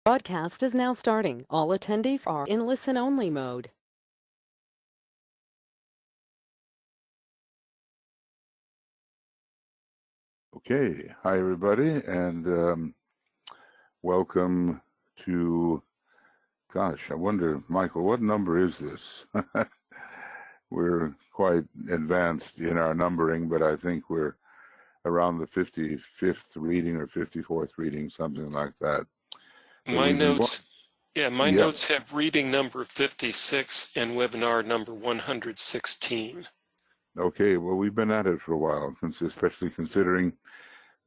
Broadcast is now starting. All attendees are in listen-only mode. Okay, hi everybody, and welcome to, gosh, I wonder, Michael, what number is this? We're quite advanced in our numbering, but I think we're around the 55th reading or 54th reading, something like that. My notes have reading number 56 and webinar number 116. Okay, well, we've been at it for a while, especially considering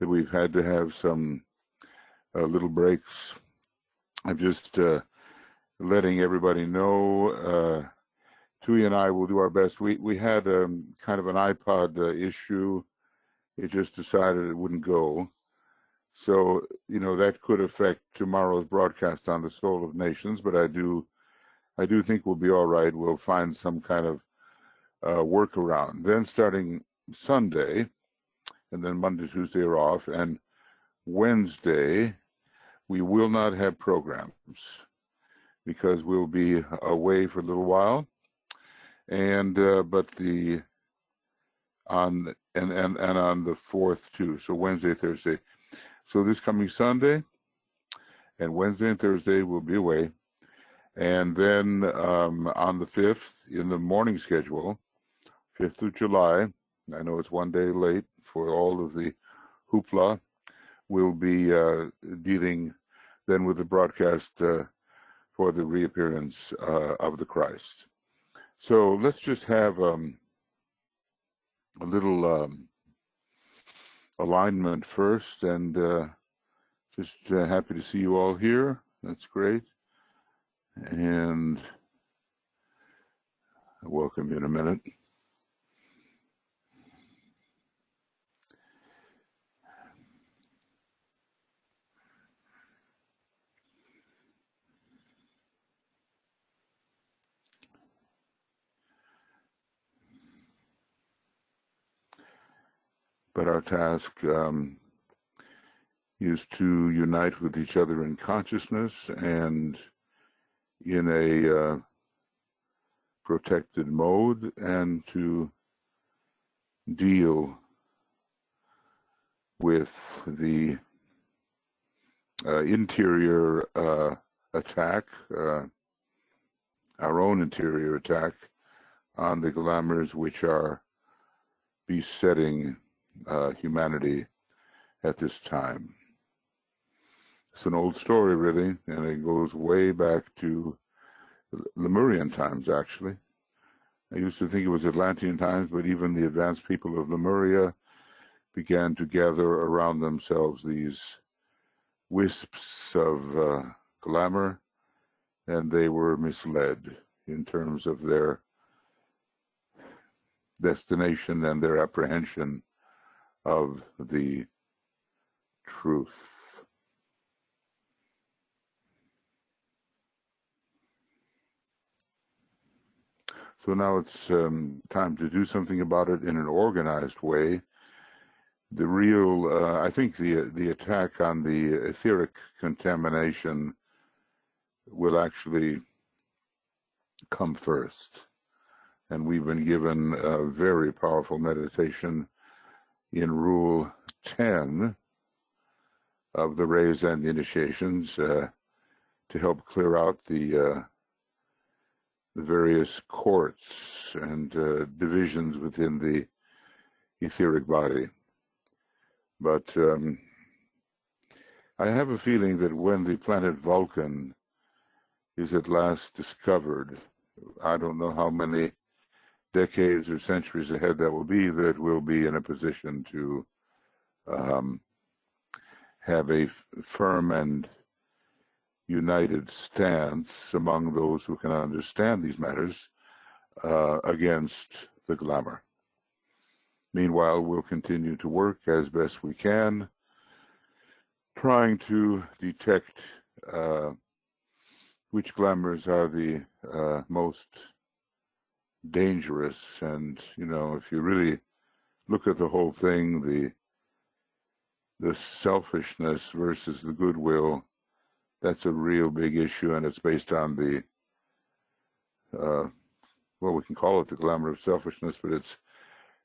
that we've had to have some little breaks. I'm just letting everybody know, Tuija and I will do our best. We had kind of an iPod issue. It just decided it wouldn't go. So, that could affect tomorrow's broadcast on the Soul of Nations, but I do think we'll be all right. We'll find some kind of workaround. Then starting Sunday, and then Monday, Tuesday are off, and Wednesday, we will not have programs because we'll be away for a little while. And but on the 4th too, so Wednesday, Thursday. So this coming Sunday and Wednesday and Thursday we'll be away, and then on the 5th in the morning schedule, 5th of July. I know it's one day late for all of the hoopla. We'll be dealing then with the broadcast for the reappearance of the Christ. So let's just have a little alignment first, and just happy to see you all here. That's great. And I'll welcome you in a minute. But our task is to unite with each other in consciousness and in a protected mode, and to deal with the interior attack, our own interior attack on the glamours which are besetting humanity at this time. It's an old story, really, and it goes way back to Lemurian times, actually. I used to think it was Atlantean times, but even the advanced people of Lemuria began to gather around themselves these wisps of glamour, and they were misled in terms of their destination and their apprehension of the truth. So now it's time to do something about it in an organized way. The real, I think the attack on the etheric contamination will actually come first. And we've been given a very powerful meditation in Rule 10 of the rays and the initiations to help clear out the various courts and divisions within the etheric body. But I have a feeling that when the planet Vulcan is at last discovered, I don't know how many decades or centuries ahead that will be, that we'll be in a position to have a firm and united stance among those who can understand these matters against the glamour. Meanwhile, we'll continue to work as best we can, trying to detect which glamours are the most dangerous. And, if you really look at the whole thing, the selfishness versus the goodwill That's a real big issue, and it's based on the, well, we can call it the glamour of selfishness, but it's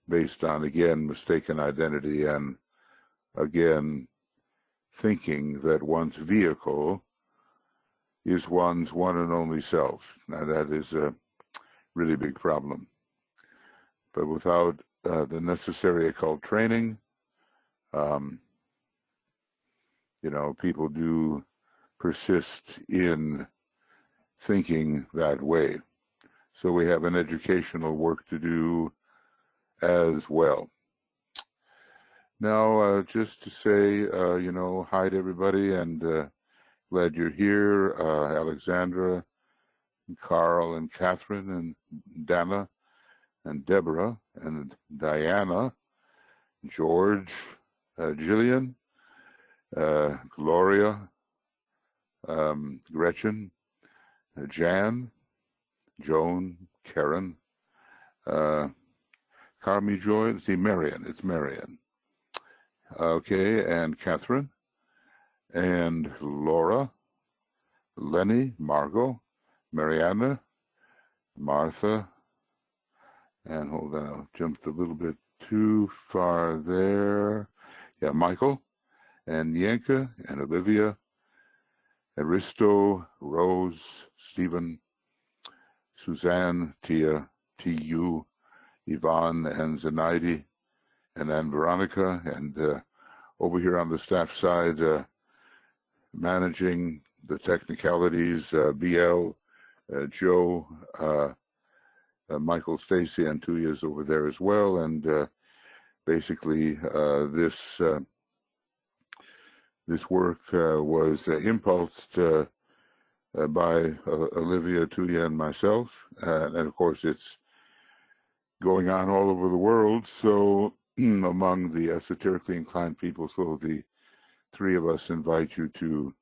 based on, again, mistaken identity and, again, thinking that one's vehicle is one's one and only self. Now, that is a really big problem. But without the necessary occult training, people do persist in thinking that way. So we have an educational work to do as well. Now, just to say, hi to everybody, and glad you're here, Alexandra, and Carl, and Catherine, and Dana, and Deborah, and Diana, George, Jillian, Gloria, Gretchen, Jan, Joan, Karen, Carmi Joy, Marion, it's Marion. Okay, and Catherine, and Laura, Lenny, Margot, Mariana, Martha, and hold on, I jumped a little bit too far there. Yeah, Michael, and Yanka, and Olivia, Aristo, Rose, Stephen, Suzanne, Tia, T.U., Yvonne, and Zenaidi, and then Veronica, and over here on the staff side, managing the technicalities, BL, Joe, Michael, Stacy, and Tuija is over there as well, and basically this work was impulsed by Olivia, Tuija, and myself, and of course it's going on all over the world, so among the esoterically inclined people, so the three of us invite you to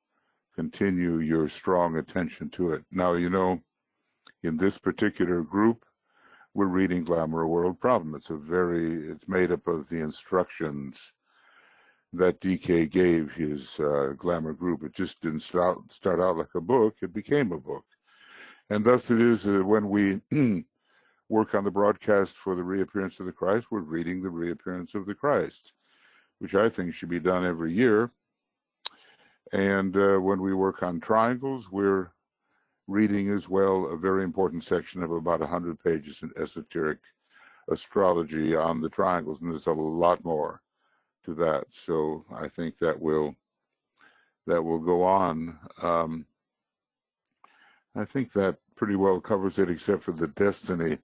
continue your strong attention to it. Now, in this particular group, we're reading Glamour World Problem. It's made up of the instructions that DK gave his Glamour group. It just didn't start out like a book, it became a book. And thus it is when we work on the broadcast for the reappearance of the Christ, we're reading the reappearance of the Christ, which I think should be done every year. And when we work on triangles, we're reading as well a very important section of about 100 pages in esoteric astrology on the triangles, and there's a lot more to that. So I think that will go on. I think that pretty well covers it, except for the destiny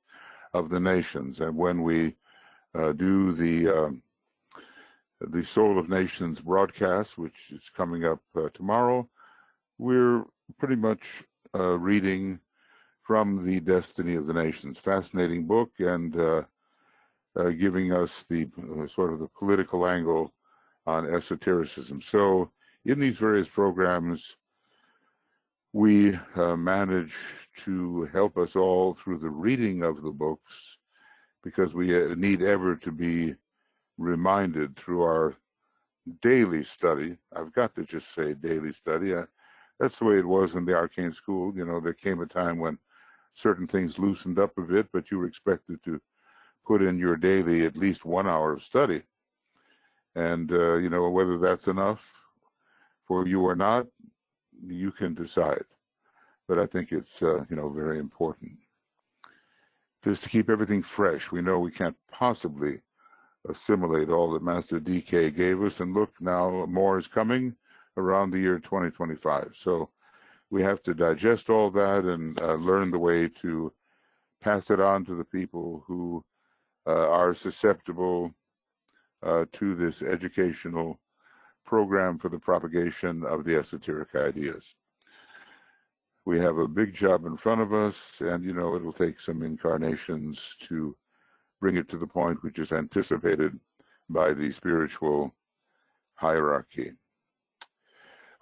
of the nations. And when we do the Soul of Nations broadcast, which is coming up tomorrow, we're pretty much reading from the Destiny of the Nations. Fascinating book, and giving us the sort of the political angle on esotericism. So in these various programs, we manage to help us all through the reading of the books, because we need ever to be reminded through our daily study. I've got to just say daily study. That's the way it was in the arcane school. There came a time when certain things loosened up a bit, but you were expected to put in your daily at least 1 hour of study. And, whether that's enough for you or not, you can decide. But I think it's, very important just to keep everything fresh. We know we can't possibly assimilate all that Master DK gave us. And look, now more is coming around the year 2025. So we have to digest all that and learn the way to pass it on to the people who are susceptible to this educational program for the propagation of the esoteric ideas. We have a big job in front of us, and it'll take some incarnations to bring it to the point which is anticipated by the spiritual hierarchy.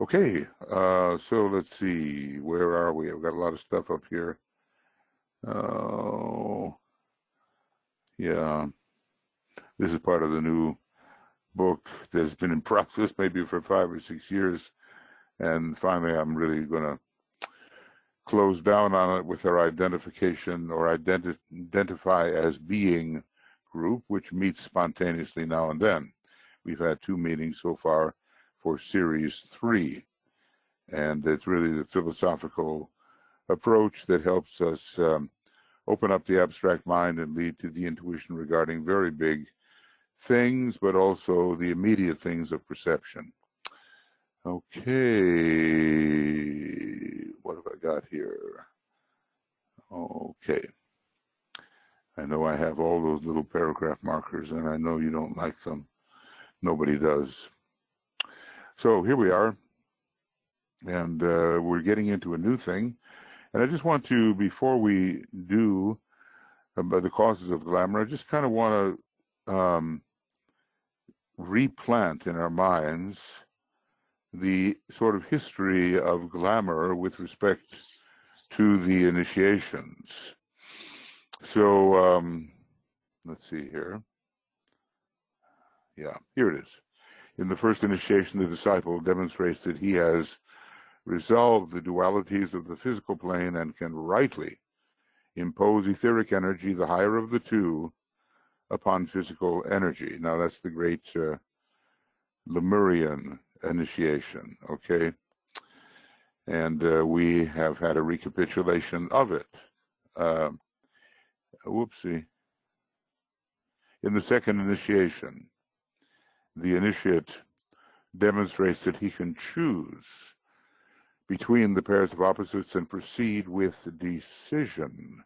Okay, so let's see, where are we? I've got a lot of stuff up here. Oh, yeah. This is part of the new book that's been in process maybe for 5 or 6 years. And finally, I'm really going to close down on it with our identification or identify as being group, which meets spontaneously now and then. We've had 2 meetings so far for series 3. And it's really the philosophical approach that helps us open up the abstract mind and lead to the intuition regarding very big things, but also the immediate things of perception. Okay, what have I got here? Okay. I know I have all those little paragraph markers, and I know you don't like them. Nobody does. So here we are, and we're getting into a new thing. And I just want to, before we do the causes of glamour, I just kind of want to replant in our minds the sort of history of glamour with respect to the initiations. So let's see here. Yeah, here it is. In the first initiation, the disciple demonstrates that he has resolved the dualities of the physical plane and can rightly impose etheric energy, the higher of the two, upon physical energy. Now, that's the great Lemurian initiation, okay? And we have had a recapitulation of it. Whoopsie. In the second initiation, the initiate demonstrates that he can choose between the pairs of opposites and proceed with decision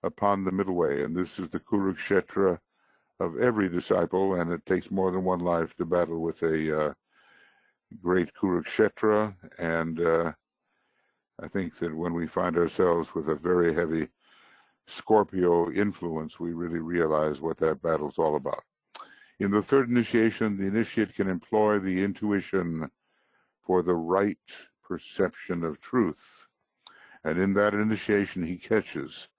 upon the middle way. And this is the Kurukshetra of every disciple, and it takes more than one life to battle with a great Kurukshetra. And I think that when we find ourselves with a very heavy Scorpio influence, we really realize what that battle's all about. In the third initiation, the initiate can employ the intuition for the right perception of truth. And in that initiation, he catches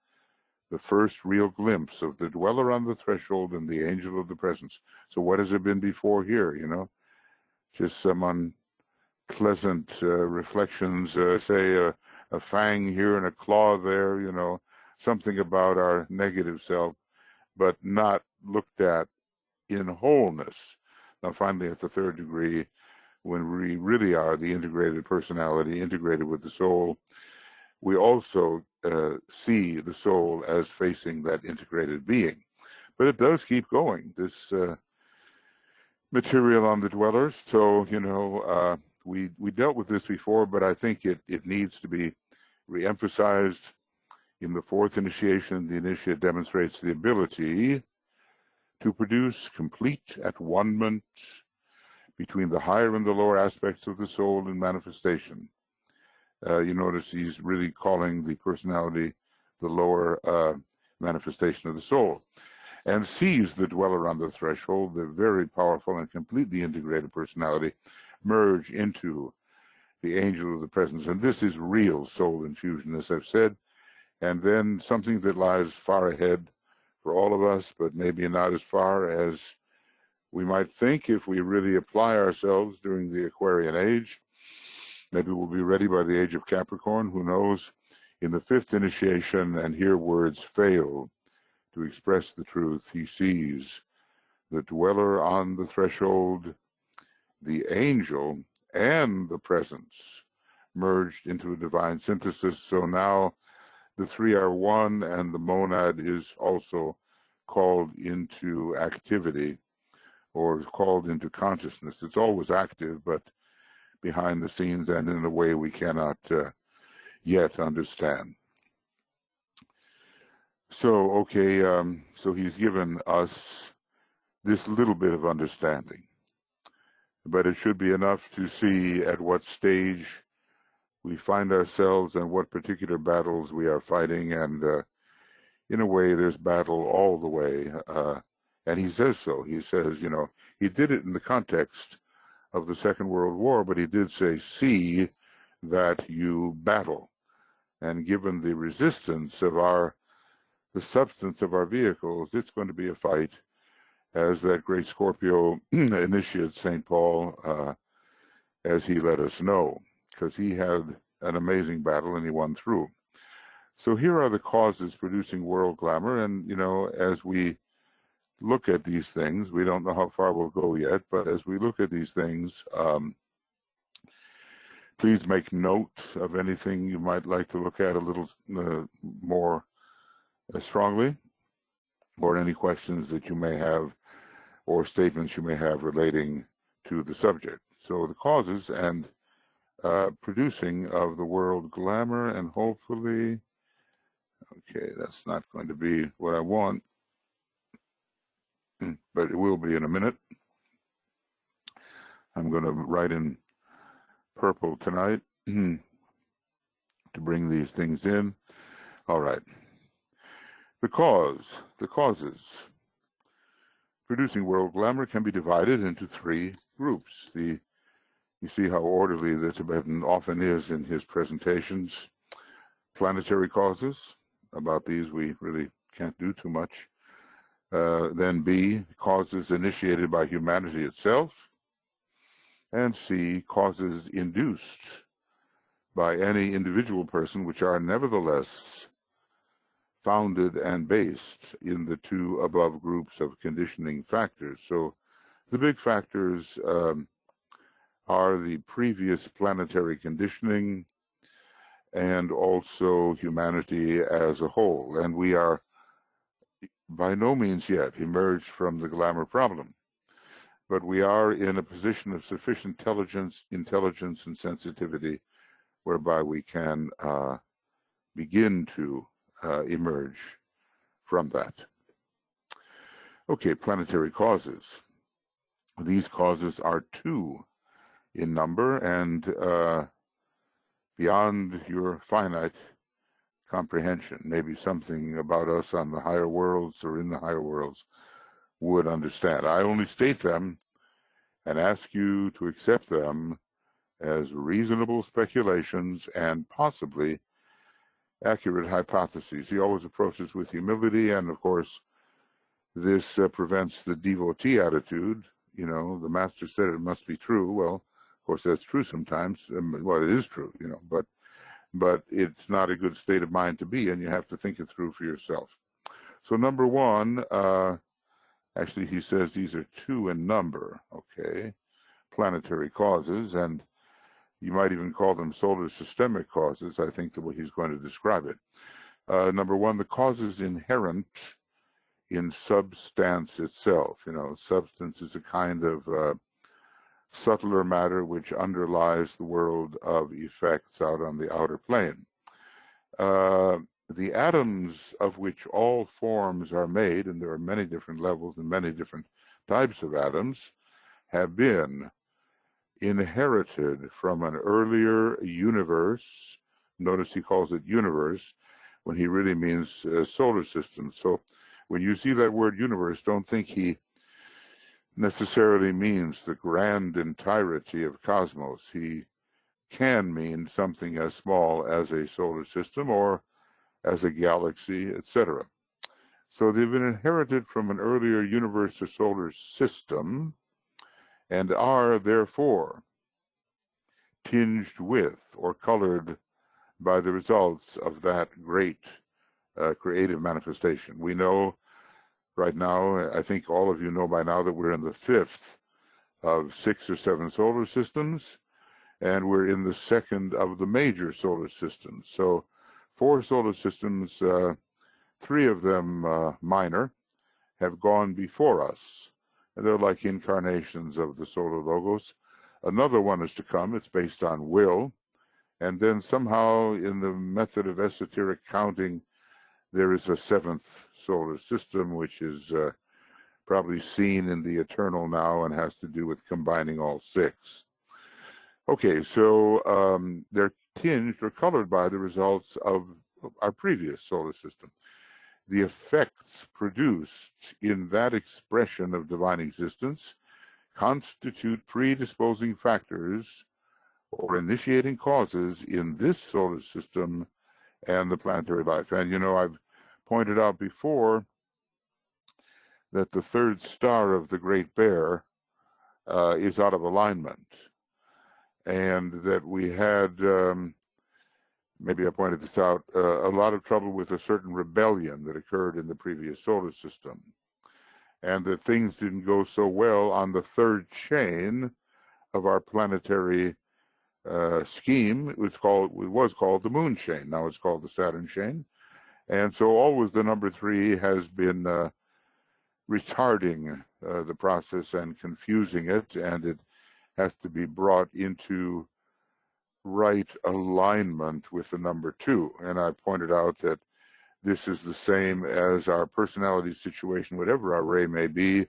the first real glimpse of the dweller on the threshold and the angel of the presence. So what has it been before here, you know? Just some unpleasant reflections, say a fang here and a claw there, you know, something about our negative self, but not looked at in wholeness. Now, finally, at the third degree, when we really are the integrated personality, integrated with the soul, we also see the soul as facing that integrated being. But it does keep going, this material on the dwellers. So, you know, we dealt with this before, but I think it needs to be reemphasized. In the fourth initiation, the initiate demonstrates the ability to produce complete at-one-ment between the higher and the lower aspects of the soul in manifestation. You notice he's really calling the personality the lower manifestation of the soul, and sees the dweller on the threshold, the very powerful and completely integrated personality, merge into the angel of the presence. And this is real soul infusion, as I've said, and then something that lies far ahead for all of us, but maybe not as far as we might think if we really apply ourselves during the Aquarian age. Maybe we'll be ready by the age of Capricorn, who knows? In the fifth initiation, and here words fail to express the truth, he sees the dweller on the threshold, the angel, and the presence merged into a divine synthesis. So now the three are one, and the monad is also called into activity, or called into consciousness. It's always active, but behind the scenes and in a way we cannot yet understand. So, okay, so he's given us this little bit of understanding, but it should be enough to see at what stage we find ourselves and what particular battles we are fighting. And in a way, there's battle all the way. And he says so. He says, you know, he did it in the context of the Second World War, but he did say, see that you battle. And given the resistance of the substance of our vehicles, it's going to be a fight. As that great Scorpio initiate, St. Paul, as he let us know, because he had an amazing battle and he won through. So here are the causes producing world glamour, and as we look at these things, we don't know how far we'll go yet, but as we look at these things, please make note of anything you might like to look at a little more strongly, or any questions that you may have or statements you may have relating to the subject. So the causes and producing of the world glamour, and hopefully, okay, that's not going to be what I want, but it will be in a minute. I'm going to write in purple tonight to bring these things in. All right. The causes producing world glamour can be divided into three groups. You see how orderly the Tibetan often is in his presentations. Planetary causes, about these we really can't do too much. Then B, causes initiated by humanity itself. And C, causes induced by any individual person, which are nevertheless founded and based in the two above groups of conditioning factors. So the big factors are the previous planetary conditioning and also humanity as a whole. And we are by no means yet emerged from the glamour problem, but we are in a position of sufficient intelligence and sensitivity whereby we can begin to emerge from that. Okay, planetary causes. These causes are two in number and beyond your finite comprehension. Maybe something about us on the higher worlds or in the higher worlds would understand. I only state them and ask you to accept them as reasonable speculations and possibly accurate hypotheses. He always approaches with humility, and of course, this prevents the devotee attitude. The master said it must be true. Well, of course, that's true sometimes. Well, it is true, but it's not a good state of mind to be in. You have to think it through for yourself. So number one, actually, he says these are two in number, okay, planetary causes, and you might even call them solar systemic causes, I think, the way he's going to describe it. Number one, the causes inherent in substance itself. Substance is a kind of subtler matter which underlies the world of effects out on the outer plane. The atoms of which all forms are made, and there are many different levels and many different types of atoms, have been inherited from an earlier universe. Notice he calls it universe when he really means solar system. So when you see that word universe, don't think he necessarily means the grand entirety of cosmos. He can mean something as small as a solar system or as a galaxy, etc. So they've been inherited from an earlier universe or solar system and are therefore tinged with or colored by the results of that great creative manifestation. We know right now, I think all of you know by now, that we're in the fifth of 6 or 7 solar systems, and we're in the second of the major solar systems. So 4 solar systems, 3 of them minor, have gone before us. And they're like incarnations of the solar logos. Another one is to come. It's based on will. And then somehow in the method of esoteric counting, there is a 7th solar system, which is probably seen in the eternal now and has to do with combining all 6. Okay, so they're tinged or colored by the results of our previous solar system. The effects produced in that expression of divine existence constitute predisposing factors or initiating causes in this solar system and the planetary life. And I've pointed out before that the 3rd star of the Great Bear is out of alignment. and that we had, maybe I pointed this out, a lot of trouble with a certain rebellion that occurred in the previous solar system, and that things didn't go so well on the third chain of our planetary scheme. It was called the Moon chain. Now it's called the Saturn chain, and so always the number 3 has been retarding the process and confusing it, and it has to be brought into right alignment with the number 2. And I pointed out that this is the same as our personality situation, whatever our ray may be.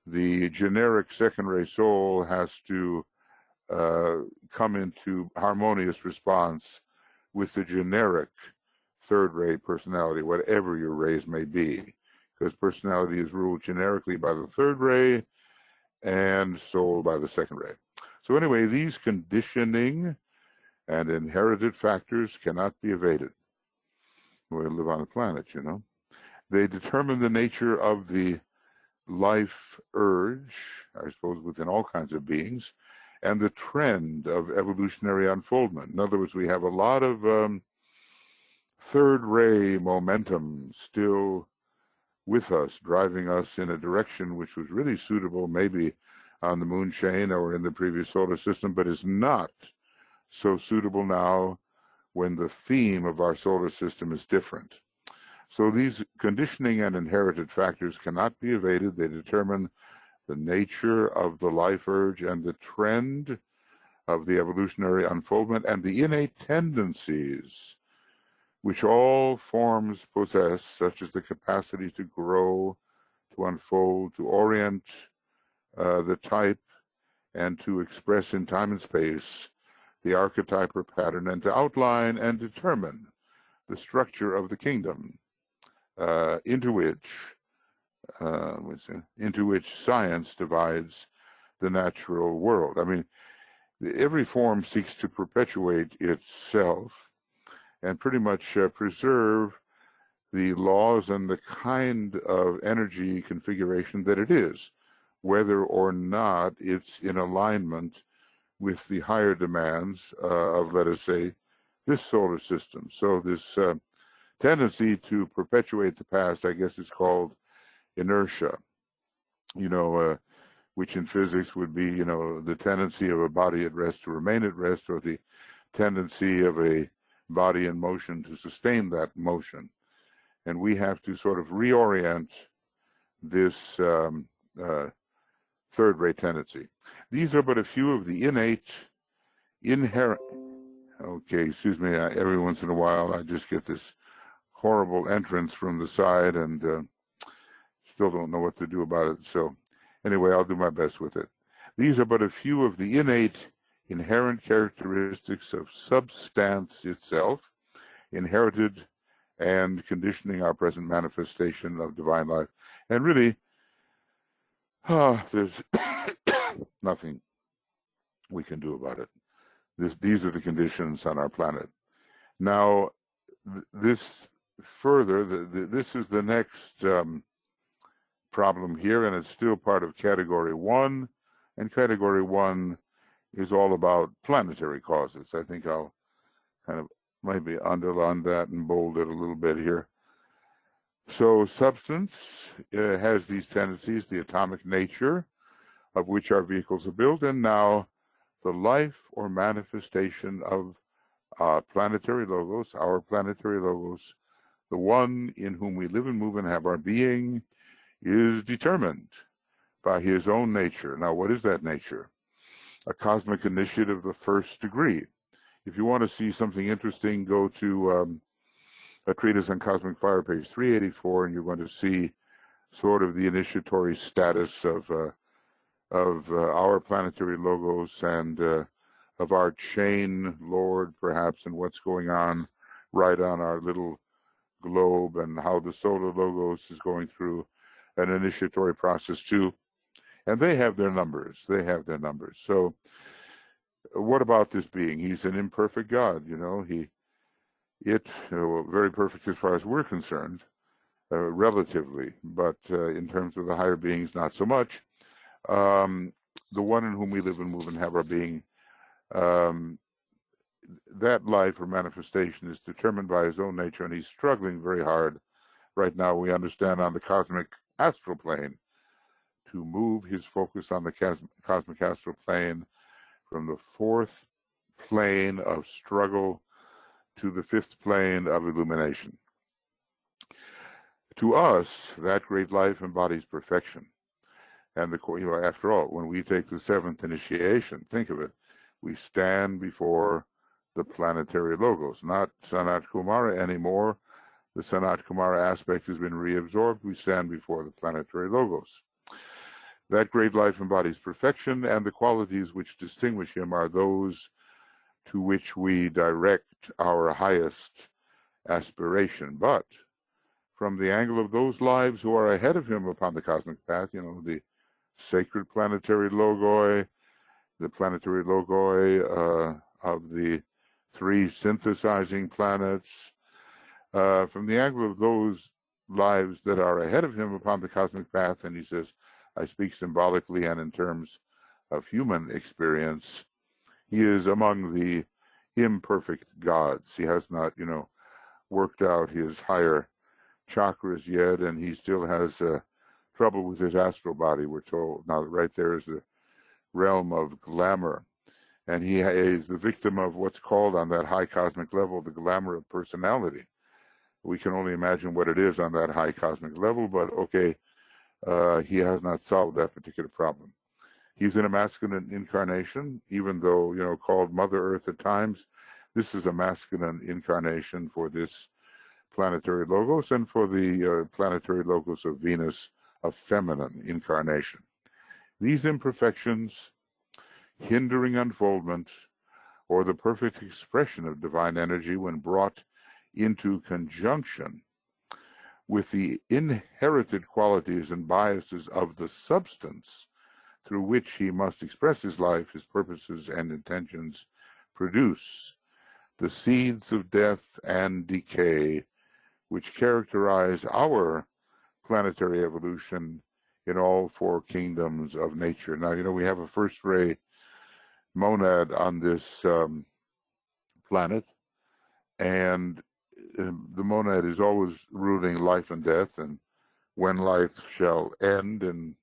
The generic second ray soul has to come into harmonious response with the generic third ray personality, whatever your rays may be, because personality is ruled generically by the third ray and soul by the second ray. So anyway, these conditioning and inherited factors cannot be evaded. We live on a planet, you know. They determine the nature of the life urge, I suppose, within all kinds of beings, and the trend of evolutionary unfoldment. In other words, we have a lot of third ray momentum still with us, driving us in a direction which was really suitable maybe on the moon chain or in the previous solar system, but is not so suitable now when the theme of our solar system is different. So these conditioning and inherited factors cannot be evaded. They determine the nature of the life urge and the trend of the evolutionary unfoldment and the innate tendencies which all forms possess, such as the capacity to grow, to unfold, to orient the type, and to express in time and space the archetype or pattern, and to outline and determine the structure of the kingdom into which science divides the natural world. I mean, every form seeks to perpetuate itself and pretty much preserve the laws and the kind of energy configuration that it is, whether or not it's in alignment with the higher demands of, let us say, this solar system. So this tendency to perpetuate the past, I guess, is called inertia, which in physics would be, the tendency of a body at rest to remain at rest, or the tendency of a body in motion to sustain that motion. And we have to sort of reorient this third-rate tendency. These are but a few of the inherent, okay, excuse me, every once in a while I just get this horrible entrance from the side and still don't know what to do about it. So anyway, I'll do my best with it. These are but a few of the innate, inherent characteristics of substance itself, inherited and conditioning our present manifestation of divine life. And really, there's nothing we can do about it. These are the conditions on our planet. Now, this is the next problem here, and it's still part of category 1. And category 1 is all about planetary causes. I think I'll kind of maybe underline that and bold it a little bit here. So substance has these tendencies, the atomic nature of which our vehicles are built, and now the life or manifestation of planetary logos, our planetary logos, the one in whom we live and move and have our being, is determined by his own nature. Now, what is that nature? A cosmic initiative of the first degree. If you want to see something interesting, go to a treatise on cosmic fire, page 384, and you're going to see sort of the initiatory status of our planetary logos and of our chain lord, perhaps, and what's going on right on our little globe, and how the solar logos is going through an initiatory process too. And they have their numbers. So what about this being? He's an imperfect God, very perfect as far as we're concerned, relatively, but in terms of the higher beings, not so much. The one in whom we live and move and have our being, that life or manifestation is determined by his own nature, and he's struggling very hard right now. We understand on the cosmic astral plane to move his focus on the cosmic astral plane from the fourth plane of struggle to the fifth plane of illumination. To us, that great life embodies perfection. And after all, when we take the seventh initiation, think of it, we stand before the planetary logos, not Sanat Kumara anymore. The Sanat Kumara aspect has been reabsorbed. We stand before the planetary logos. That great life embodies perfection, and the qualities which distinguish him are those to which we direct our highest aspiration. But from the angle of those lives who are ahead of him upon the cosmic path, the sacred planetary logoi, the planetary logoi of the three synthesizing planets, from the angle of those lives that are ahead of him upon the cosmic path, and he says, I speak symbolically and in terms of human experience, he is among the imperfect gods. He has not, worked out his higher chakras yet, and he still has trouble with his astral body, we're told. Now, right there is the realm of glamour, and he is the victim of what's called on that high cosmic level the glamour of personality. We can only imagine what it is on that high cosmic level, but okay, he has not solved that particular problem. He's in a masculine incarnation, even though, called Mother Earth at times. This is a masculine incarnation for this planetary logos, and for the planetary logos of Venus, a feminine incarnation. These imperfections, hindering unfoldment, or the perfect expression of divine energy when brought into conjunction with the inherited qualities and biases of the substance through which he must express his life, his purposes and intentions, produce the seeds of death and decay which characterize our planetary evolution in all four kingdoms of nature. Now, we have a first ray monad on this planet, and the monad is always ruling life and death, and when life shall end, and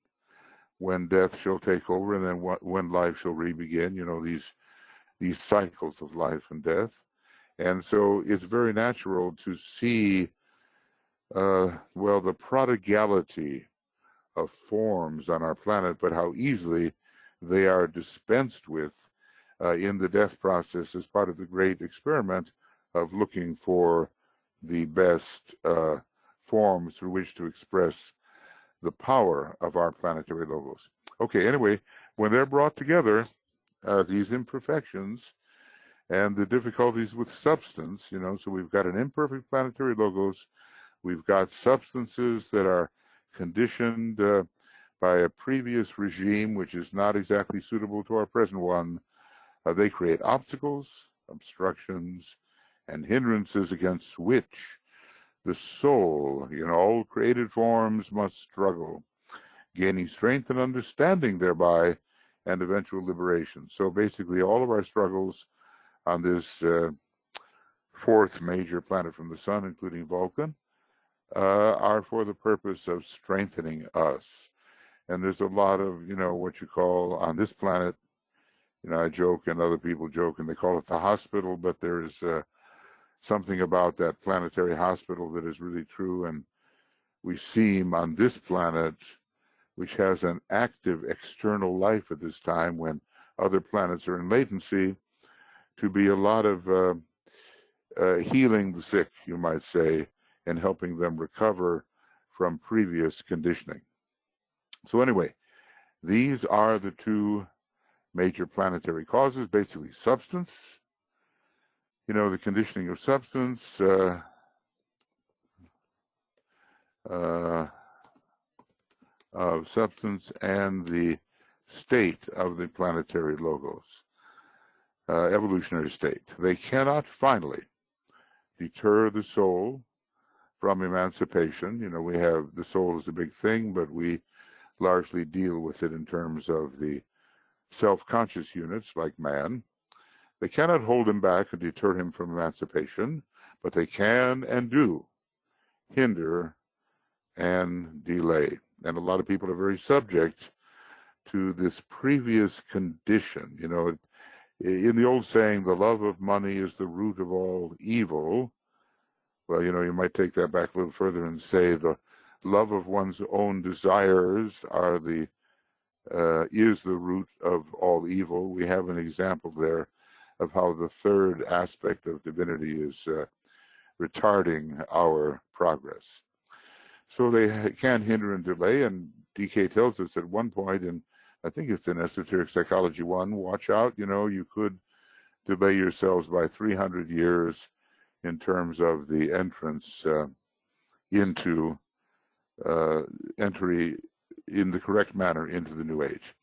when death shall take over, and then when life shall re-begin, these cycles of life and death. And so it's very natural to see, the prodigality of forms on our planet, but how easily they are dispensed with in the death process as part of the great experiment of looking for the best forms through which to express the power of our planetary logos. Okay, anyway, when they're brought together, these imperfections and the difficulties with substance, so we've got an imperfect planetary logos, we've got substances that are conditioned by a previous regime which is not exactly suitable to our present one. They create obstacles, obstructions, and hindrances against which the soul, in all created forms, must struggle, gaining strength and understanding thereby, and eventual liberation. So basically, all of our struggles on this fourth major planet from the sun, including Vulcan, are for the purpose of strengthening us. And there's a lot of, what you call on this planet, I joke and other people joke and they call it the hospital, but there's something about that planetary hospital that is really true. And we seem on this planet, which has an active external life at this time when other planets are in latency, to be a lot of healing the sick, you might say, and helping them recover from previous conditioning. So anyway, these are the two major planetary causes, basically substance, the conditioning of substance, and the state of the planetary logos, evolutionary state. They cannot finally deter the soul from emancipation. We have the soul is a big thing, but we largely deal with it in terms of the self-conscious units like man. They cannot hold him back and deter him from emancipation, but they can and do hinder and delay. And a lot of people are very subject to this previous condition. You know, in the old saying, the love of money is the root of all evil. Well, you know, you might take that back a little further and say the love of one's own desires is the root of all evil. We have an example there of how the third aspect of divinity is retarding our progress. So they can hinder and delay, and DK tells us at one point, and I think it's in Esoteric Psychology 1, watch out, you know, you could delay yourselves by 300 years in terms of the entrance into entry in the correct manner into the New Age.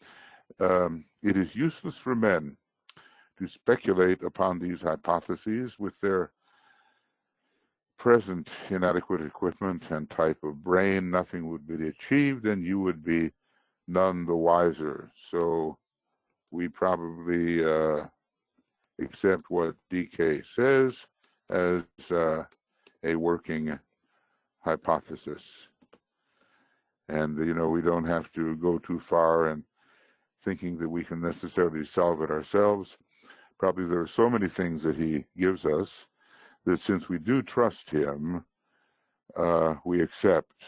It is useless for men to speculate upon these hypotheses with their present inadequate equipment and type of brain. Nothing would be achieved, and you would be none the wiser. So we probably accept what DK says as a working hypothesis. And, you know, we don't have to go too far in thinking that we can necessarily solve it ourselves. Probably there are so many things that he gives us that since we do trust him, we accept,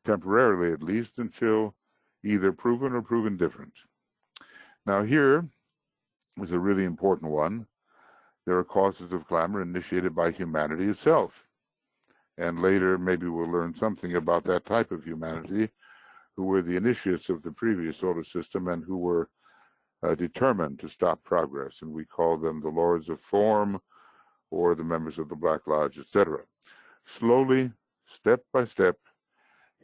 temporarily at least, until either proven or proven different. Now here is a really important one. There are causes of glamour initiated by humanity itself. And later, maybe we'll learn something about that type of humanity who were the initiates of the previous solar system and who were determined to stop progress. And we call them the Lords of Form or the members of the Black Lodge, etc. Slowly, step by step,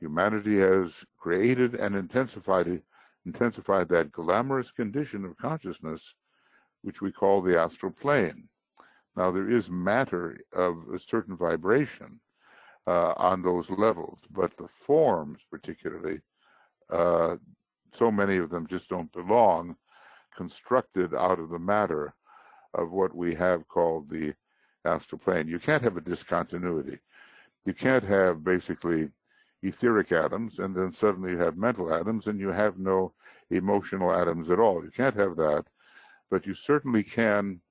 humanity has created and intensified that glamorous condition of consciousness, which we call the astral plane. Now, there is matter of a certain vibration on those levels, but the forms particularly, so many of them just don't belong, constructed out of the matter of what we have called the astral plane. You can't have a discontinuity. You can't have basically etheric atoms and then suddenly you have mental atoms and you have no emotional atoms at all. You can't have that, but you certainly can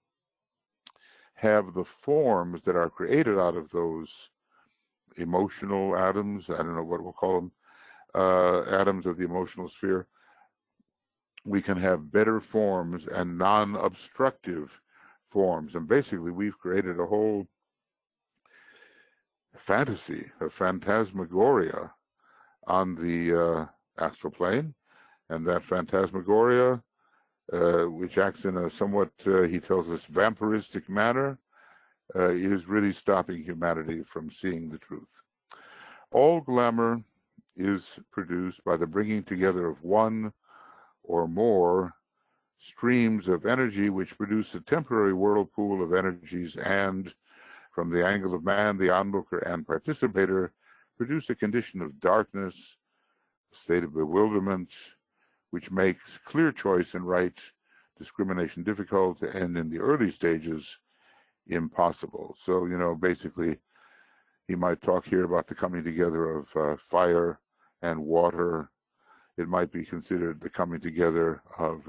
have the forms that are created out of those emotional atoms. I don't know what we'll call them, atoms of the emotional sphere. We can have better forms and non-obstructive forms. And basically, we've created a whole fantasy, a phantasmagoria on the astral plane. And that phantasmagoria, which acts in a somewhat, he tells us, vampiristic manner, is really stopping humanity from seeing the truth. All glamour is produced by the bringing together of one or more streams of energy which produce a temporary whirlpool of energies and, from the angle of man, the onlooker and participator, produce a condition of darkness, a state of bewilderment, which makes clear choice and right discrimination difficult and, in the early stages, impossible. So, you know, basically, he might talk here about the coming together of fire and water. It might be considered the coming together of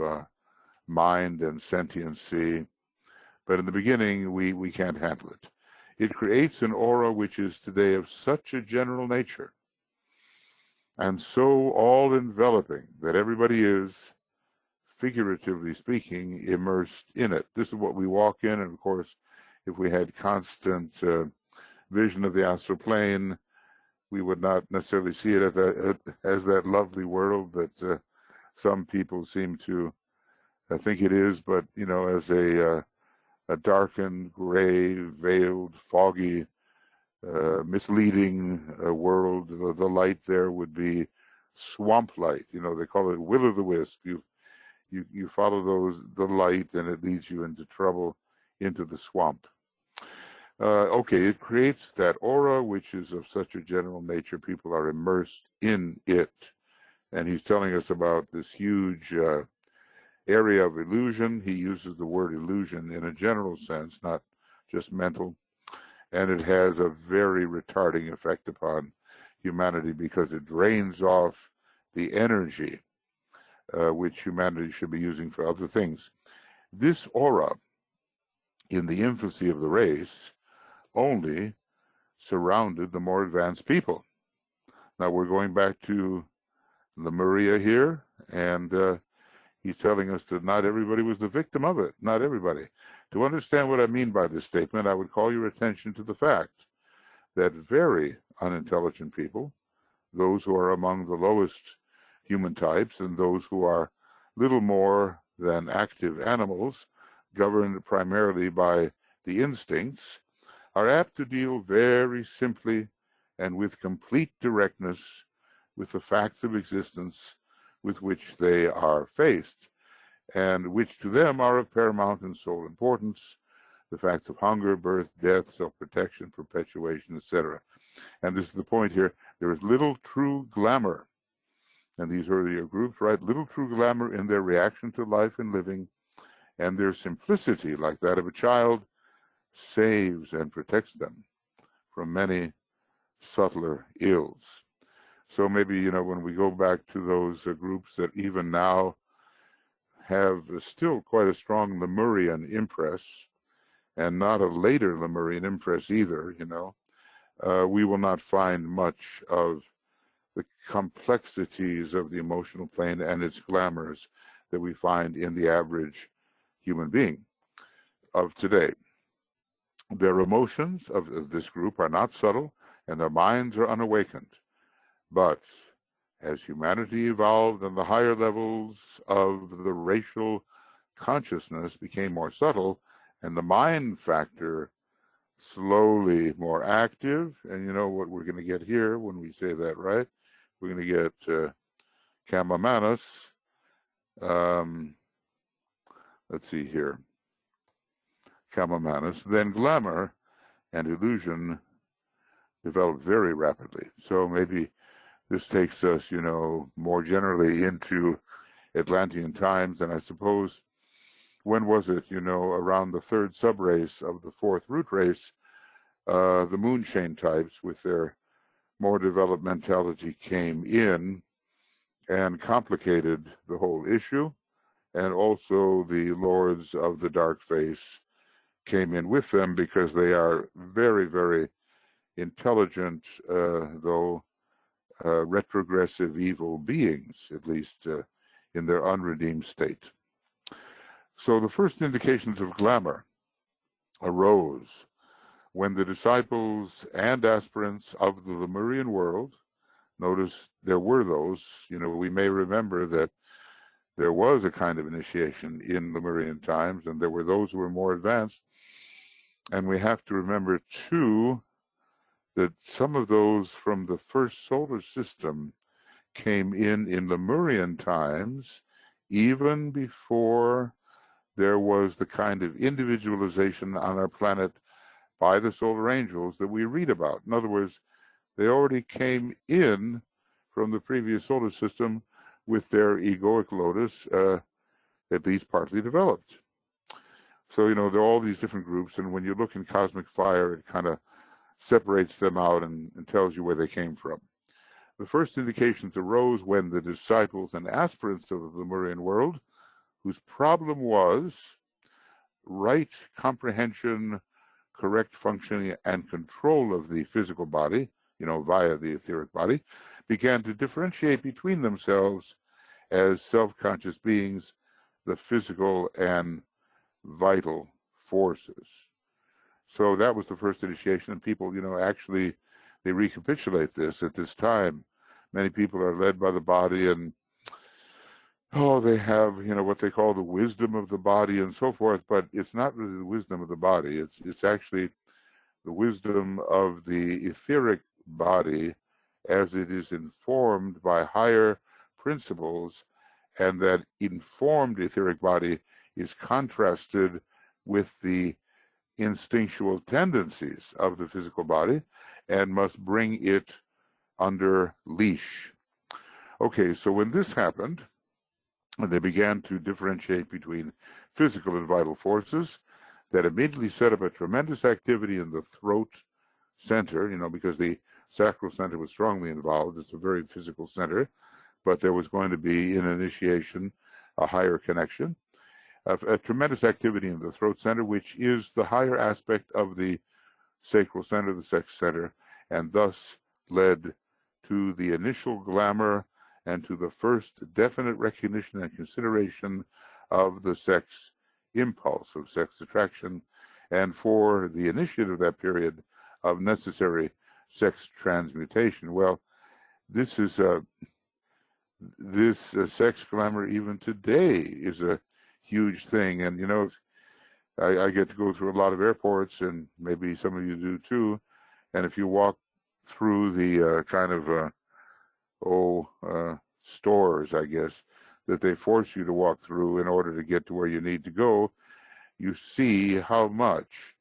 mind and sentiency. But in the beginning, we can't handle it. It creates an aura which is today of such a general nature and so all-enveloping that everybody is, figuratively speaking, immersed in it. This is what we walk in, and of course, if we had constant vision of the astral plane, we would not necessarily see it as that lovely world that some people seem to think it is, but, you know, as a darkened, gray, veiled, foggy, misleading world. The light there would be swamp light. You know, they call it will-o'-the-wisp. You follow the light, and it leads you into trouble, into the swamp. Okay, it creates that aura, which is of such a general nature. People are immersed in it. And he's telling us about this huge area of illusion. He uses the word illusion in a general sense, not just mental. And it has a very retarding effect upon humanity because it drains off the energy which humanity should be using for other things. This aura, in the infancy of the race, only surrounded the more advanced people. Now we're going back to Lemuria here, and he's telling us that not everybody was the victim of it, not everybody. To understand what I mean by this statement, I would call your attention to the fact that very unintelligent people, those who are among the lowest human types and those who are little more than active animals, governed primarily by the instincts, are apt to deal very simply and with complete directness with the facts of existence with which they are faced, and which to them are of paramount and sole importance, the facts of hunger, birth, death, self-protection, perpetuation, etc. And this is the point here. There is little true glamour, and these earlier groups write little true glamour in their reaction to life and living, and their simplicity, like that of a child, saves and protects them from many subtler ills. So maybe, when we go back to those groups that even now have still quite a strong Lemurian impress, and not a later Lemurian impress either, we will not find much of the complexities of the emotional plane and its glamours that we find in the average human being of today. Their emotions of this group are not subtle, and their minds are unawakened. But as humanity evolved and the higher levels of the racial consciousness became more subtle, and the mind factor slowly more active, and you know what we're going to get here when we say that, right? We're going to get Kamamanus. Let's see here. Kamamanus. Then glamour and illusion developed very rapidly. So maybe this takes us, more generally into Atlantean times, and I suppose, when was it? Around the third subrace of the fourth root race, the moonshane types with their more developed mentality came in and complicated the whole issue, and also the lords of the dark face came in with them because they are very, very intelligent, though retrogressive evil beings, at least in their unredeemed state. So the first indications of glamour arose when the disciples and aspirants of the Lemurian world, notice there were those, we may remember that there was a kind of initiation in Lemurian times, and there were those who were more advanced. And we have to remember, too, that some of those from the first solar system came in Lemurian times, even before there was the kind of individualization on our planet by the solar angels that we read about. In other words, they already came in from the previous solar system with their egoic lotus at least partly developed. So, there are all these different groups, and when you look in Cosmic Fire, it kind of separates them out and tells you where they came from. The first indications arose when the disciples and aspirants of the Lemurian world, whose problem was right comprehension, correct functioning, and control of the physical body, via the etheric body, began to differentiate between themselves as self-conscious beings, the physical and vital forces. So that was the first initiation, and people, actually, they recapitulate this at this time. Many people are led by the body, and they have, what they call the wisdom of the body and so forth, but it's not really the wisdom of the body. It's actually the wisdom of the etheric body as it is informed by higher principles, and that informed etheric body is contrasted with the instinctual tendencies of the physical body and must bring it under leash. Okay, so when this happened, And they began to differentiate between physical and vital forces that immediately set up a tremendous activity in the throat center, because the sacral center was strongly involved. It's a very physical center, but there was going to be, in initiation, a higher connection. A tremendous activity in the throat center, which is the higher aspect of the sacral center, the sex center, and thus led to the initial glamour and to the first definite recognition and consideration of the sex impulse, of sex attraction, and for the initiate of that period of necessary sex transmutation. Well, this is sex glamour even today is a huge thing. And, I get to go through a lot of airports, and maybe some of you do too. And if you walk through the stores, I guess, that they force you to walk through in order to get to where you need to go, you see how much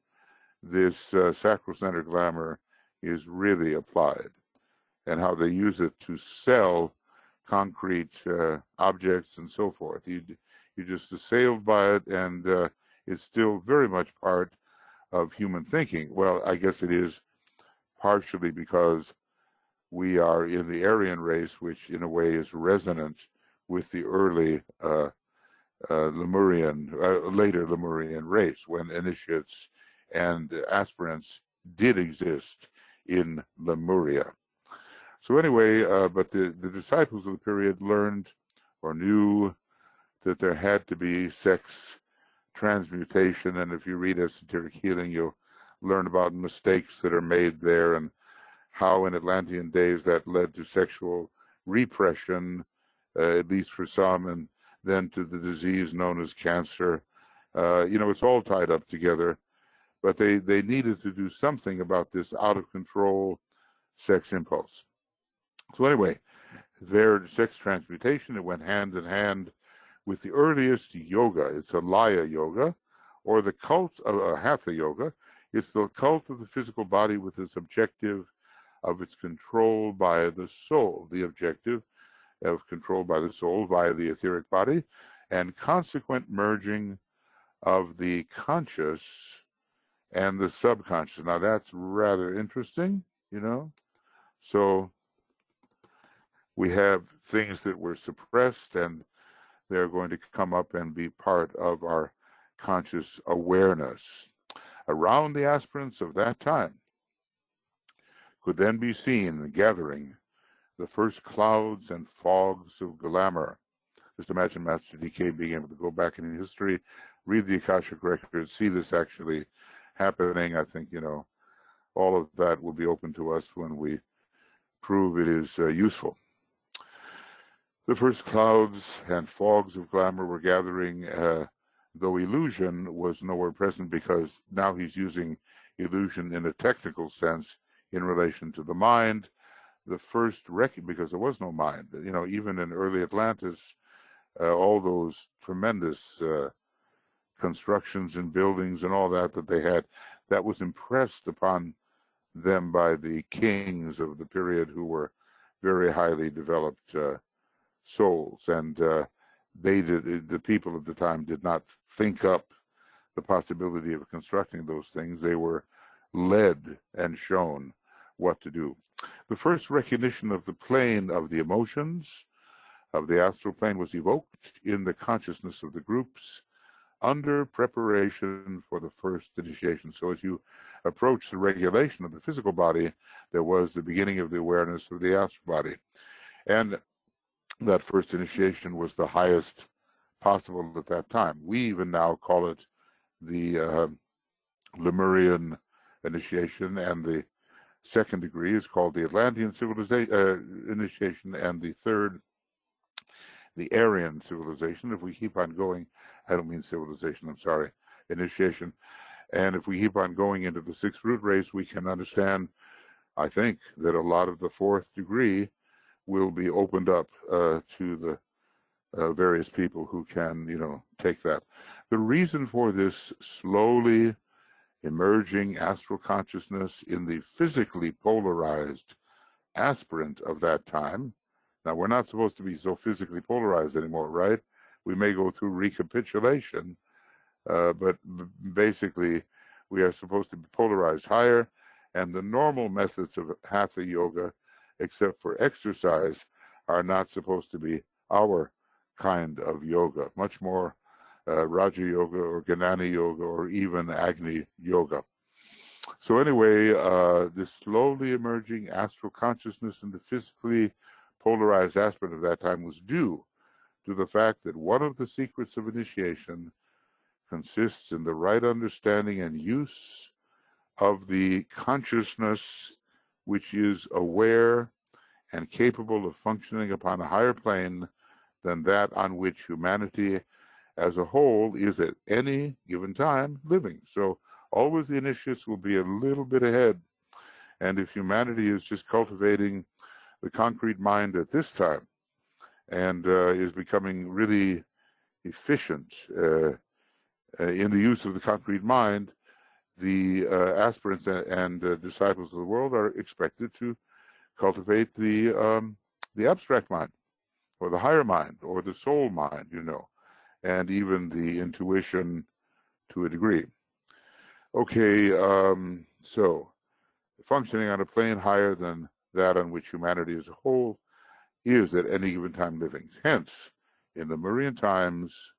this sacral center glamour is really applied, and how they use it to sell concrete objects and so forth. You're just assailed by it, and it's still very much part of human thinking. Well, I guess it is partially because we are in the Aryan race, which in a way is resonant with the early Lemurian, later Lemurian race, when initiates and aspirants did exist in Lemuria. So anyway, but the disciples of the period learned or knew that there had to be sex transmutation, and if you read esoteric healing, you'll learn about mistakes that are made there, and how in Atlantean days that led to sexual repression, at least for some, and then to the disease known as cancer. It's all tied up together, but they needed to do something about this out of control sex impulse. So anyway, their sex transmutation, it went hand in hand with the earliest yoga. It's a Laya yoga, or the cult of Hatha yoga. It's the cult of the physical body with its objective of its control by the soul, the objective of control by the soul via the etheric body, and consequent merging of the conscious and the subconscious. Now that's rather interesting, So we have things that were suppressed, and they're going to come up and be part of our conscious awareness. Around the aspirants of that time could then be seen gathering the first clouds and fogs of glamour. Just imagine Master DK being able to go back in history, read the Akashic records, see this actually happening. I think, all of that will be open to us when we prove it is useful. The first clouds and fogs of glamour were gathering, though illusion was nowhere present, because now he's using illusion in a technical sense in relation to the mind. The first because there was no mind. Even in early Atlantis, all those tremendous constructions and buildings and all that they had, that was impressed upon them by the kings of the period, who were very highly developed souls, and the people of the time did not think up the possibility of constructing those things. They were led and shown what to do. The first recognition of the plane of the emotions, of the astral plane, was evoked in the consciousness of the groups under preparation for the first initiation. So as you approach the regulation of the physical body, there was the beginning of the awareness of the astral body. And that first initiation was the highest possible at that time. We even now call it the Lemurian initiation, and the second degree is called the Atlantean civilization initiation, and the third, the Aryan civilization. If we keep on going, I don't mean civilization, I'm sorry, initiation. And if we keep on going into the sixth root race, we can understand, I think, that a lot of the fourth degree will be opened up to the various people who can, take that. The reason for this slowly emerging astral consciousness in the physically polarized aspirant of that time. Now, we're not supposed to be so physically polarized anymore, right? we may go through recapitulation, but basically we are supposed to be polarized higher, and the normal methods of hatha yoga, except for exercise, are not supposed to be our kind of yoga, much more Raja Yoga or Gnana Yoga or even Agni Yoga. So anyway, this slowly emerging astral consciousness in the physically polarized aspect of that time was due to the fact that one of the secrets of initiation consists in the right understanding and use of the consciousness which is aware and capable of functioning upon a higher plane than that on which humanity as a whole is at any given time living. So always the initiates will be a little bit ahead. And if humanity is just cultivating the concrete mind at this time and is becoming really efficient in the use of the concrete mind, the aspirants and disciples of the world are expected to cultivate the abstract mind, or the higher mind, or the soul mind, and even the intuition to a degree. Okay, so functioning on a plane higher than that on which humanity as a whole is at any given time living. Hence, in the Lemurian times,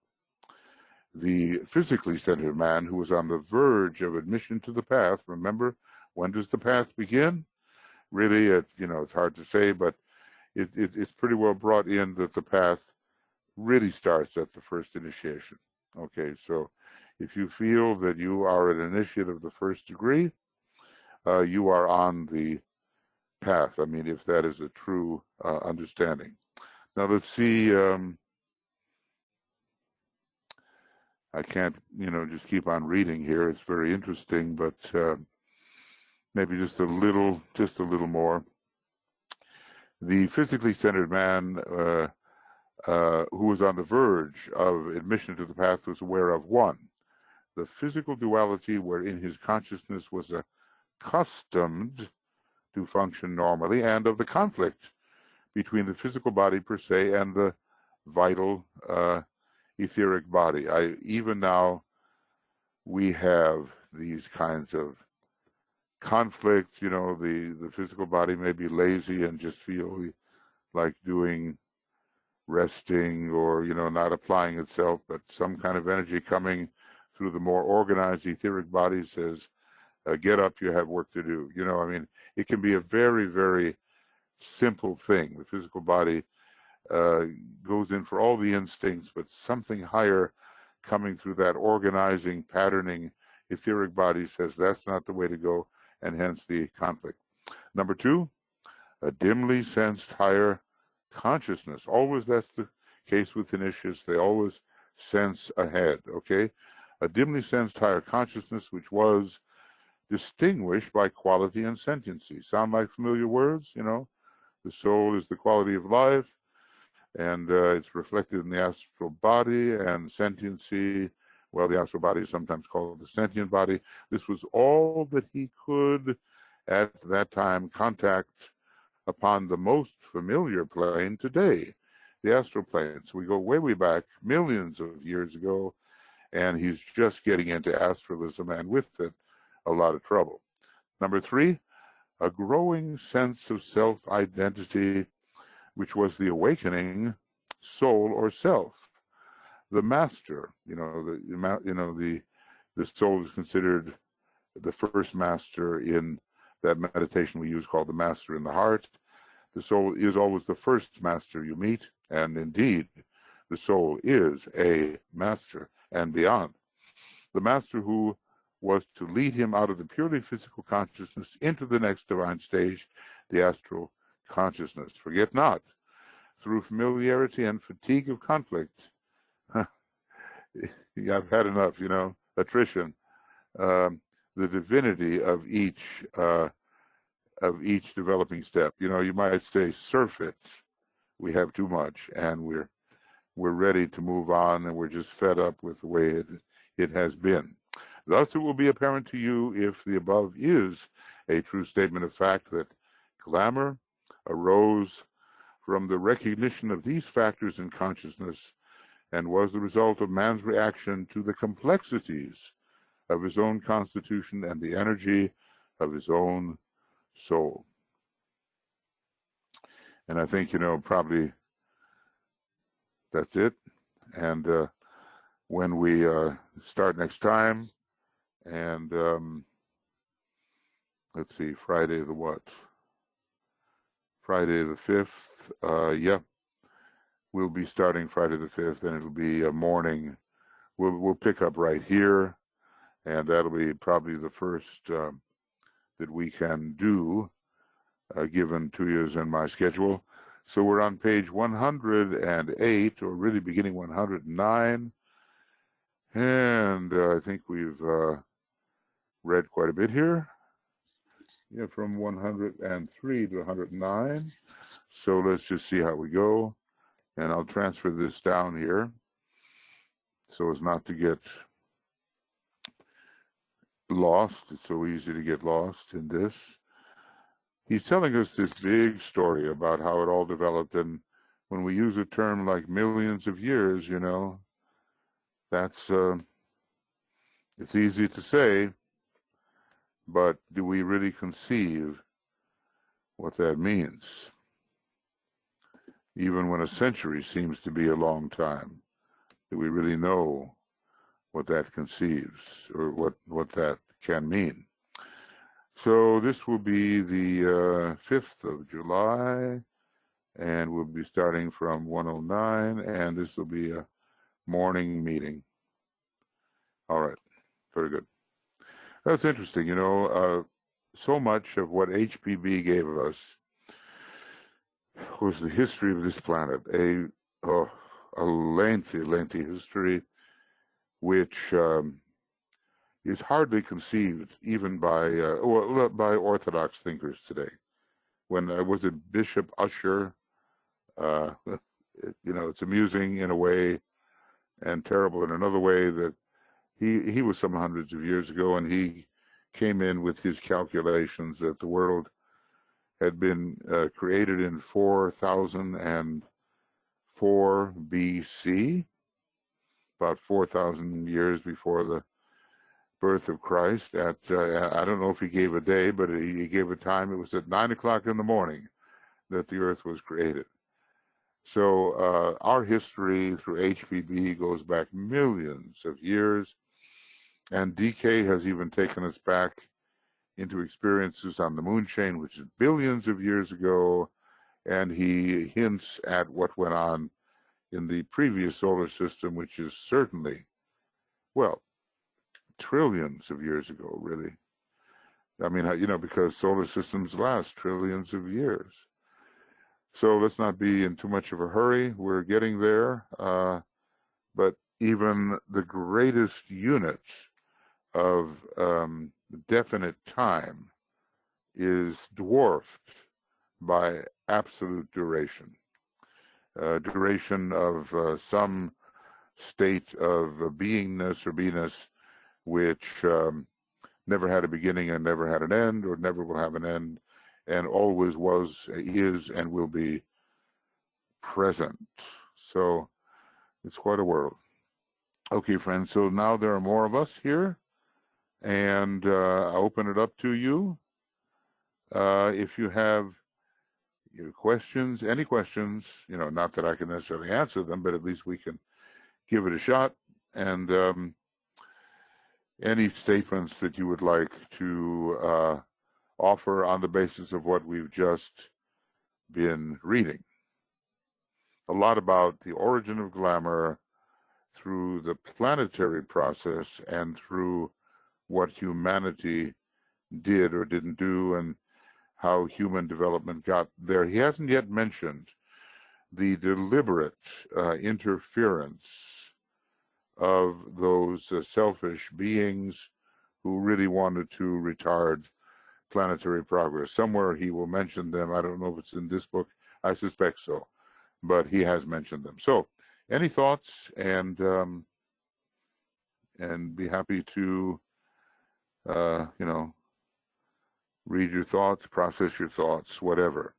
the physically centered man who was on the verge of admission to the path, remember, when does the path begin? Really, it's hard to say, but it's pretty well brought in that the path really starts at the first initiation. Okay, so if you feel that you are an initiate of the first degree, you are on the path. I mean, if that is a true understanding. Now let's see. I can't, just keep on reading here. It's very interesting, but maybe just a little more. The physically centered man who was on the verge of admission to the path was aware of one, the physical duality wherein his consciousness was accustomed to function normally, and of the conflict between the physical body per se and the vital etheric body. Even now we have these kinds of conflicts. The physical body may be lazy and just feel like doing resting or not applying itself, but some kind of energy coming through the more organized etheric body says, get up, you have work to do. It can be a very, very simple thing. The physical body goes in for all the instincts, but something higher coming through that organizing, patterning etheric body says that's not the way to go, and hence the conflict. Number two, a dimly sensed higher consciousness. Always that's the case with initiates. They always sense ahead, okay? A dimly sensed higher consciousness which was distinguished by quality and sentiency. Sound like familiar words? The soul is the quality of life, and it's reflected in the astral body, and sentiency, well, the astral body is sometimes called the sentient body. This was all that he could, at that time, contact upon the most familiar plane today, the astral plane. So we go way, way back, millions of years ago, and he's just getting into astralism, and with it, a lot of trouble. Number three, a growing sense of self-identity, which was the awakening soul or self. The master, the soul is considered the first master in that meditation we use called the master in the heart. The soul is always the first master you meet, and indeed, the soul is a master and beyond. The master who was to lead him out of the purely physical consciousness into the next divine stage, the astral consciousness. Forget not, through familiarity and fatigue of conflict, I've had enough, attrition, the divinity of each developing step. You might say, surf it. We have too much, and we're ready to move on, and we're just fed up with the way it has been. Thus, it will be apparent to you, if the above is a true statement of fact, that glamour arose from the recognition of these factors in consciousness and was the result of man's reaction to the complexities of his own constitution and the energy of his own soul. And I think, probably that's it. And when we start next time, and let's see, Friday the what? Friday the 5th. Yeah, we'll be starting Friday the 5th, and it'll be a morning. We'll pick up right here, and that'll be probably the first that we can do, given Tuija's and my schedule. So we're on page 108, or really beginning 109, and I think we've read quite a bit here. Yeah, from 103 to 109. So let's just see how we go. And I'll transfer this down here so as not to get lost. It's so easy to get lost in this. He's telling us this big story about how it all developed. And when we use a term like millions of years, that's, it's easy to say, but do we really conceive what that means? Even when a century seems to be a long time, do we really know what that conceives, or what that can mean? So this will be the 5th of July, and we'll be starting from 109, and this will be a morning meeting. All right, very good. That's interesting. So much of what HPB gave us was the history of this planet, a lengthy history, which is hardly conceived even by Orthodox thinkers today. When was it Bishop Ussher? It's amusing in a way and terrible in another way that he was some hundreds of years ago, and he came in with his calculations that the world had been created in 4004 BC, about 4,000 years before the birth of Christ. I don't know if he gave a day, but he gave a time. It was at 9 o'clock in the morning that the earth was created. So our history through HPB goes back millions of years, and DK has even taken us back into experiences on the moon chain, which is billions of years ago, and he hints at what went on in the previous solar system, which is certainly, trillions of years ago, really. I mean, because solar systems last trillions of years. So let's not be in too much of a hurry. We're getting there, but even the greatest units of definite time is dwarfed by absolute duration. Duration of some state of beingness or beingness which never had a beginning and never had an end, or never will have an end, and always was, is, and will be present. So it's quite a world. Okay, friends, so now there are more of us here, and I open it up to you. If you have your questions, any questions, not that I can necessarily answer them, but at least we can give it a shot. And any statements that you would like to offer on the basis of what we've just been reading. A lot about the origin of glamour through the planetary process and through what humanity did or didn't do, and how human development got there. He hasn't yet mentioned the deliberate interference of those selfish beings who really wanted to retard planetary progress. Somewhere he will mention them. I don't know if it's in this book. I suspect so, but he has mentioned them. So any thoughts, and be happy to read your thoughts, process your thoughts, whatever.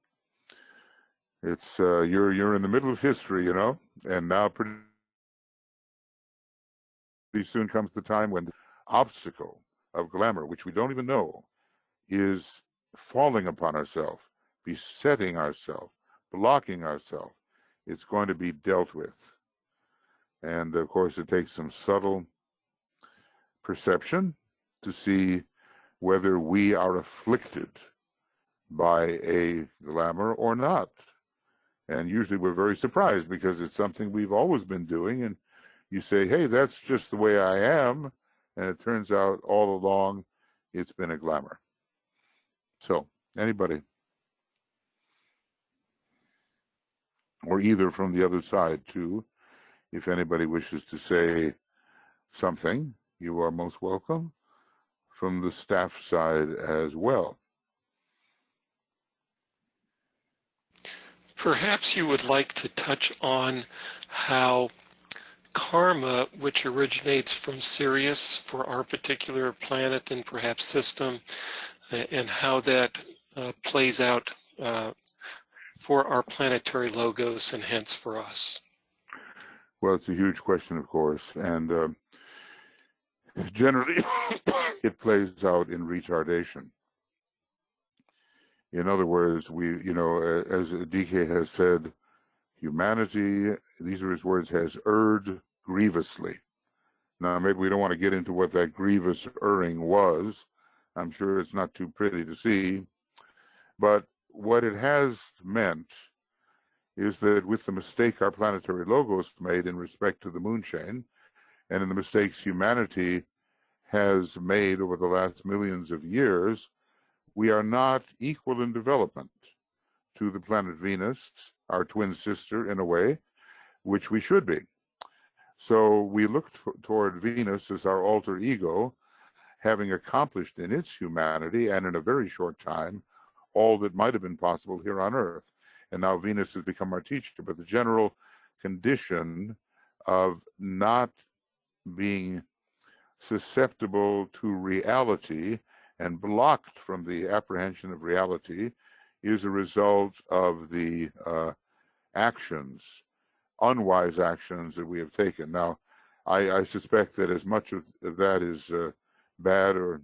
It's you're in the middle of history, and now soon comes the time when the obstacle of glamour, which we don't even know, is falling upon ourselves, besetting ourselves, blocking ourselves. It's going to be dealt with. And of course, it takes some subtle perception to see whether we are afflicted by a glamour or not. And usually we're very surprised because it's something we've always been doing. And you say, hey, that's just the way I am. And it turns out all along it's been a glamour. So, anybody? Or either from the other side, too. If anybody wishes to say something, you are most welcome. From the staff side as well. Perhaps you would like to touch on how karma, which originates from Sirius for our particular planet and perhaps system, and how that plays out for our planetary logos and hence for us. Well, it's a huge question, of course, and generally it plays out in retardation. In other words, as DK has said, humanity, these are his words, has erred grievously. Now, maybe we don't want to get into what that grievous erring was. I'm sure it's not too pretty to see. But what it has meant is that with the mistake our planetary logos made in respect to the moon chain, and in the mistakes humanity has made over the last millions of years, we are not equal in development to the planet Venus, our twin sister in a way, which we should be. So we look toward Venus as our alter ego, having accomplished in its humanity and in a very short time all that might have been possible here on Earth. And now Venus has become our teacher. But the general condition of not being susceptible to reality and blocked from the apprehension of reality is a result of the actions, unwise actions that we have taken. Now, I suspect that as much of that is bad or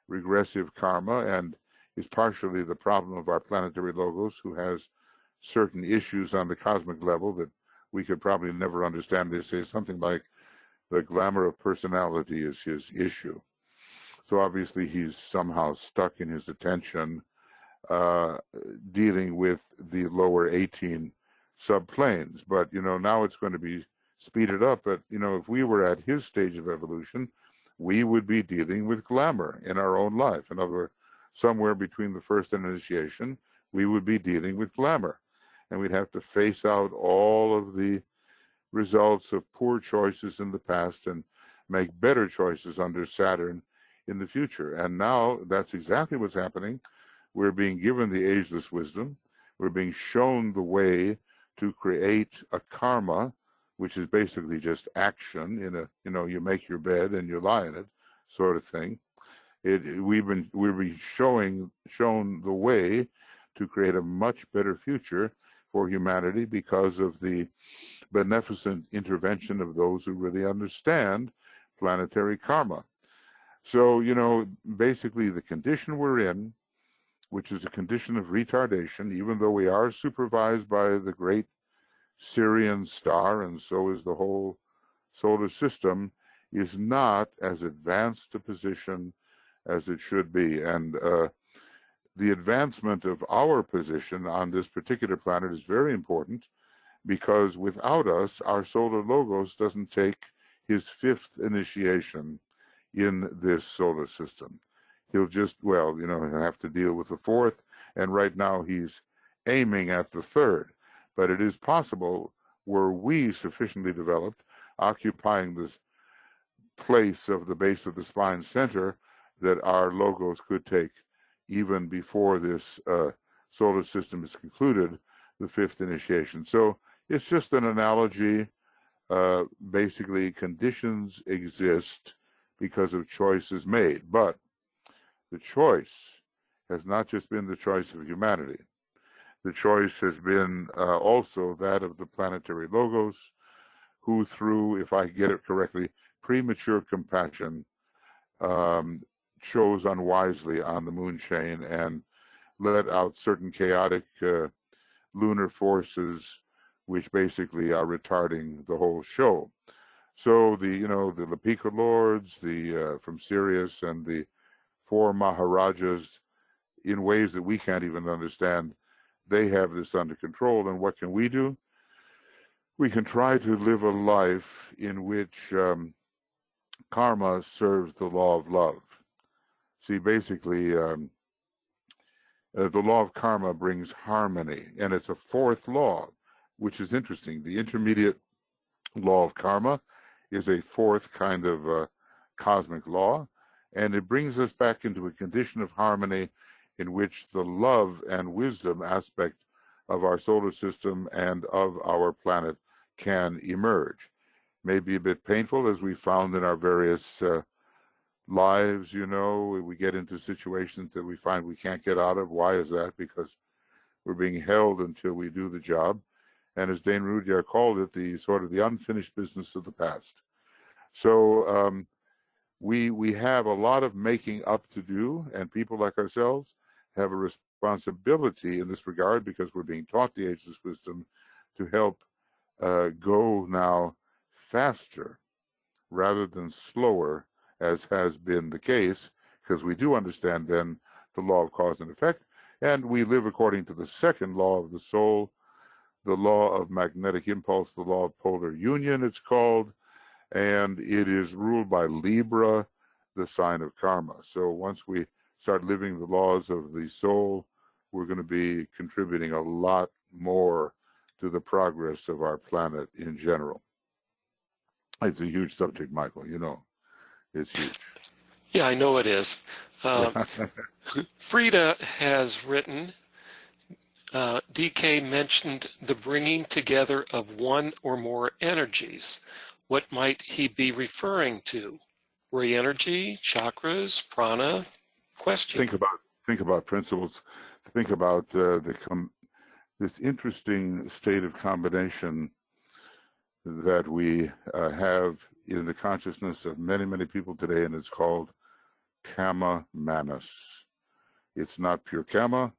regressive karma and is partially the problem of our planetary logos, who has certain issues on the cosmic level that we could probably never understand. They say something like the glamour of personality is his issue. So obviously he's somehow stuck in his attention dealing with the lower 18 subplanes. But, now it's going to be speeded up. But, if we were at his stage of evolution, we would be dealing with glamour in our own life. In other words, somewhere between the first initiation, we would be dealing with glamour. And we'd have to face out all of the results of poor choices in the past and make better choices under Saturn in the future. And now that's exactly what's happening. We're being given the ageless wisdom. We're being shown the way to create a karma, which is basically just action in a, you make your bed and you lie in it sort of thing. We're being shown the way to create a much better future for humanity because of the beneficent intervention of those who really understand planetary karma. So, basically the condition we're in, which is a condition of retardation, even though we are supervised by the great Sirian star, and so is the whole solar system, is not as advanced a position as it should be. And the advancement of our position on this particular planet is very important, because without us, our solar logos doesn't take his fifth initiation in this solar system. He'll just, he'll have to deal with the fourth, and right now he's aiming at the third. But it is possible, were we sufficiently developed, occupying this place of the base of the spine center, that our logos could take, even before this solar system is concluded, the fifth initiation. So it's just an analogy. Basically, conditions exist because of choices made. But the choice has not just been the choice of humanity. The choice has been also that of the planetary logos, who through, if I get it correctly, premature compassion chose unwisely on the moon chain and let out certain chaotic lunar forces, which basically are retarding the whole show. So the Lapika lords, the from Sirius, and the four Maharajas, in ways that we can't even understand, they have this under control. And what can we do? We can try to live a life in which karma serves the law of love. See, basically, the law of karma brings harmony, and it's a fourth law, which is interesting. The intermediate law of karma is a fourth kind of cosmic law, and it brings us back into a condition of harmony in which the love and wisdom aspect of our solar system and of our planet can emerge. Maybe a bit painful, as we found in our various lives. We get into situations that we find we can't get out of. Why is that? Because we're being held until we do the job. And as Dane Rudyard called it, the sort of the unfinished business of the past. So we have a lot of making up to do, and people like ourselves have a responsibility in this regard, because we're being taught the ageless wisdom to help go now faster rather than slower, as has been the case, because we do understand then the law of cause and effect, and we live according to the second law of the soul, the law of magnetic impulse, the law of polar union, it's called, and it is ruled by Libra, the sign of karma. So once we start living the laws of the soul, we're going to be contributing a lot more to the progress of our planet in general. It's a huge subject, Michael. It's huge. Yeah, I know it is. Frida has written, DK mentioned the bringing together of one or more energies. What might he be referring to? Ray energy, chakras, prana? Question. Think about principles. Think about this interesting state of combination that we have in the consciousness of many, many people today, and it's called Kama Manas. It's not pure Kama.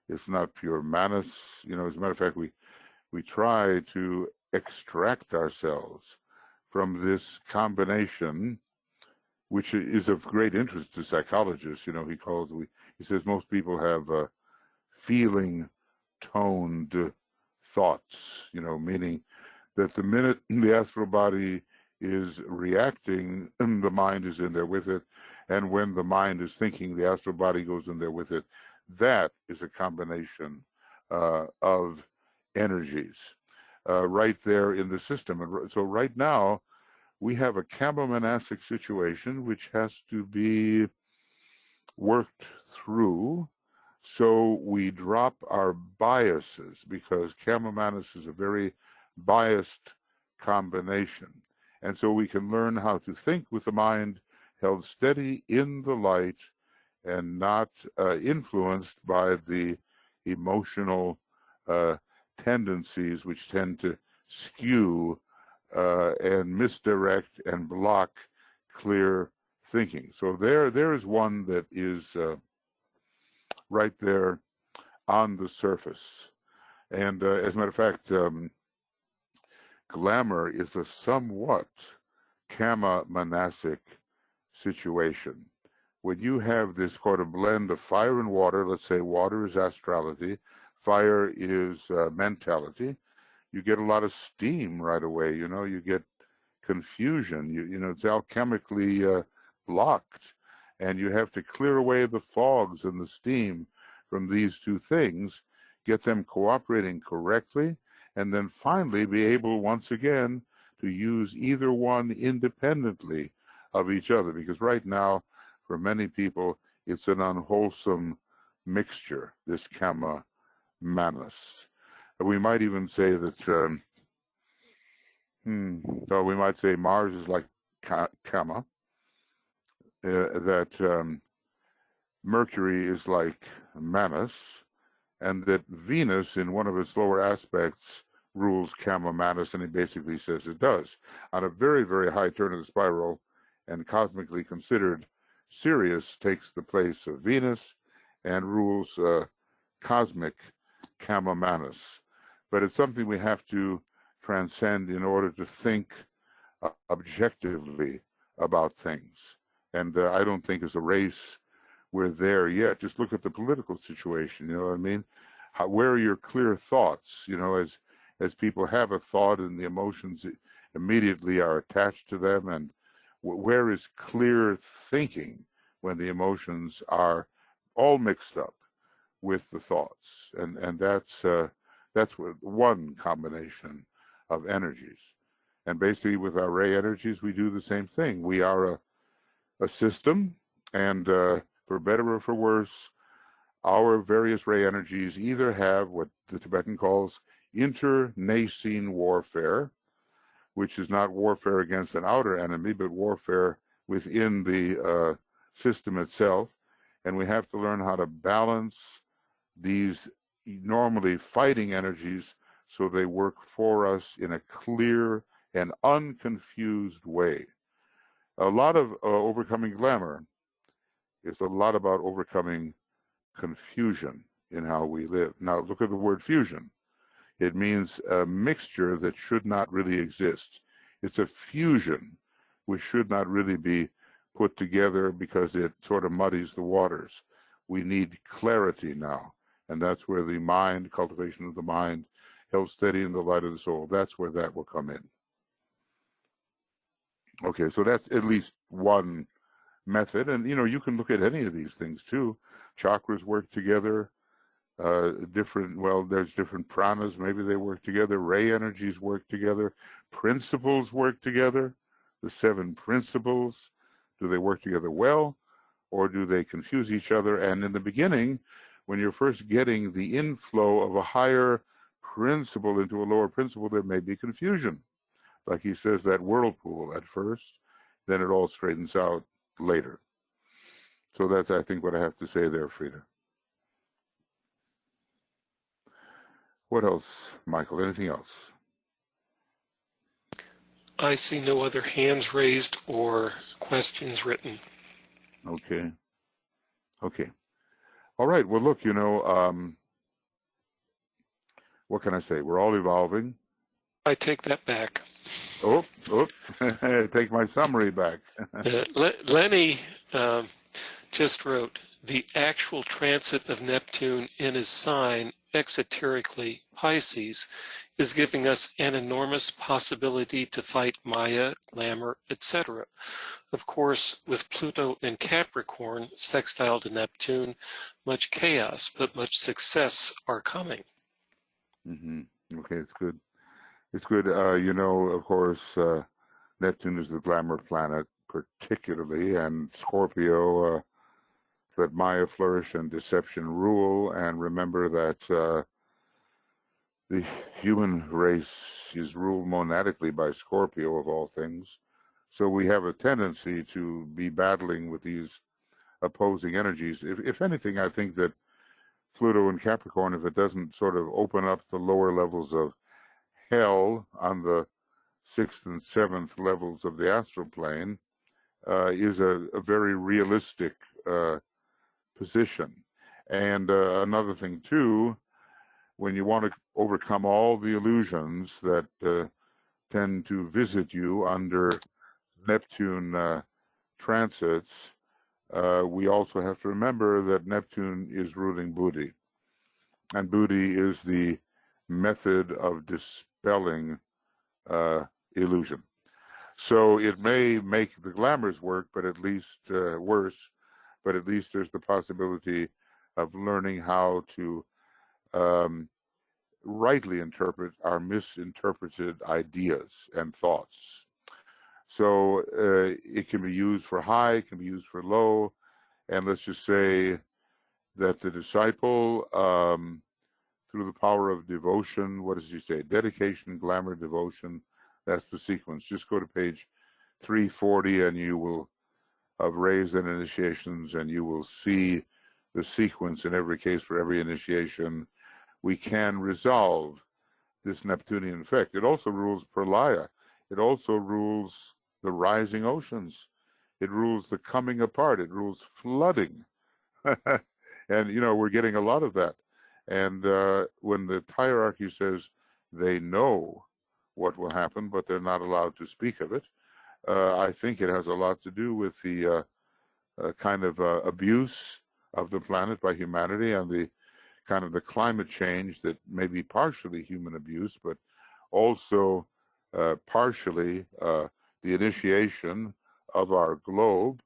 It's not pure Manas. As a matter of fact, we try to extract ourselves from this combination, which is of great interest to psychologists. He says most people have feeling toned thoughts, meaning that the minute the astral body is reacting, the mind is in there with it. And when the mind is thinking, the astral body goes in there with it. That is a combination of energies right there in the system. And so right now, we have a Kama-manasic situation which has to be worked through. So we drop our biases, because Kama-manas is a very biased combination. And so we can learn how to think with the mind held steady in the light and not influenced by the emotional tendencies which tend to skew and misdirect and block clear thinking. So there is one that is right there on the surface. And as a matter of fact, glamour is a somewhat Kama-manasic situation. When you have this sort of blend of fire and water, let's say water is astrality, fire is mentality, you get a lot of steam right away. You get confusion. It's alchemically blocked, and you have to clear away the fogs and the steam from these two things, get them cooperating correctly, and then finally be able once again to use either one independently of each other. Because right now, for many people, it's an unwholesome mixture, this Kama Manas. We might even say that, we might say Mars is like Kama, that Mercury is like Manas, and that Venus, in one of its lower aspects, rules Kama Manus, and he basically says it does. On a very, very high turn of the spiral, and cosmically considered, Sirius takes the place of Venus and rules cosmic Kama Manus. But it's something we have to transcend in order to think objectively about things. And I don't think as a race we're there yet. Just look at the political situation, you know what I mean? Where are your clear thoughts? You know, as people have a thought and the emotions immediately are attached to them, and where is clear thinking when the emotions are all mixed up with the thoughts? And that's one combination of energies. And basically with our ray energies, we do the same thing. We are a system, and for better or for worse, our various ray energies either have what the Tibetan calls internecine warfare, which is not warfare against an outer enemy, but warfare within the system itself. And we have to learn how to balance these normally fighting energies so they work for us in a clear and unconfused way. A lot of overcoming glamour is a lot about overcoming confusion in how we live. Now, look at the word fusion. It means a mixture that should not really exist. It's a fusion which should not really be put together because it sort of muddies the waters. We need clarity now, and that's where the mind, cultivation of the mind, held steady in the light of the soul, that's where that will come in. Okay, so that's at least one method, and you know, you can look at any of these things too. Chakras work together, there's different pranas, maybe they work together, ray energies work together, principles work together, the 7 principles, do they work together well, or do they confuse each other? And in the beginning, when you're first getting the inflow of a higher principle into a lower principle, there may be confusion. Like he says, that whirlpool at first, then it all straightens out later. So that's, I think, what I have to say there, Frida. What else, Michael? Anything else? I see no other hands raised or questions written. Okay. All right. Well, look, you know, what can I say? We're all evolving. I take that back. Take my summary back. Lenny just wrote, the actual transit of Neptune in his sign, exoterically Pisces, is giving us an enormous possibility to fight Maya, glamour, etc. Of course, with Pluto in Capricorn, sextile to Neptune, much chaos, but much success are coming. Mm-hmm. Okay, it's good. It's good. You know, of course, Neptune is the glamour planet, particularly, and Scorpio, let Maya flourish and deception rule. And remember that the human race is ruled monadically by Scorpio, of all things. So we have a tendency to be battling with these opposing energies. If anything, I think that Pluto in Capricorn, if it doesn't sort of open up the lower levels of hell on the 6th and 7th levels of the astral plane, is a very realistic position. And another thing too, when you want to overcome all the illusions that tend to visit you under Neptune transits, we also have to remember that Neptune is ruling Buddhi. And Buddhi is the method of dispelling illusion. So it may make the glamours work, but at least worse, but at least there's the possibility of learning how to rightly interpret our misinterpreted ideas and thoughts. So it can be used for high, it can be used for low, and let's just say that the disciple, through the power of devotion, what does he say? Dedication, glamour, devotion, that's the sequence. Just go to page 340 and you will have raised and initiations, and you will see the sequence in every case for every initiation. We can resolve this Neptunian effect. It also rules Pralaya. It also rules the rising oceans. It rules the coming apart. It rules flooding. And, we're getting a lot of that. And when the hierarchy says they know what will happen, but they're not allowed to speak of it, I think it has a lot to do with the kind of abuse of the planet by humanity and the kind of the climate change that may be partially human abuse, but also partially the initiation of our globe,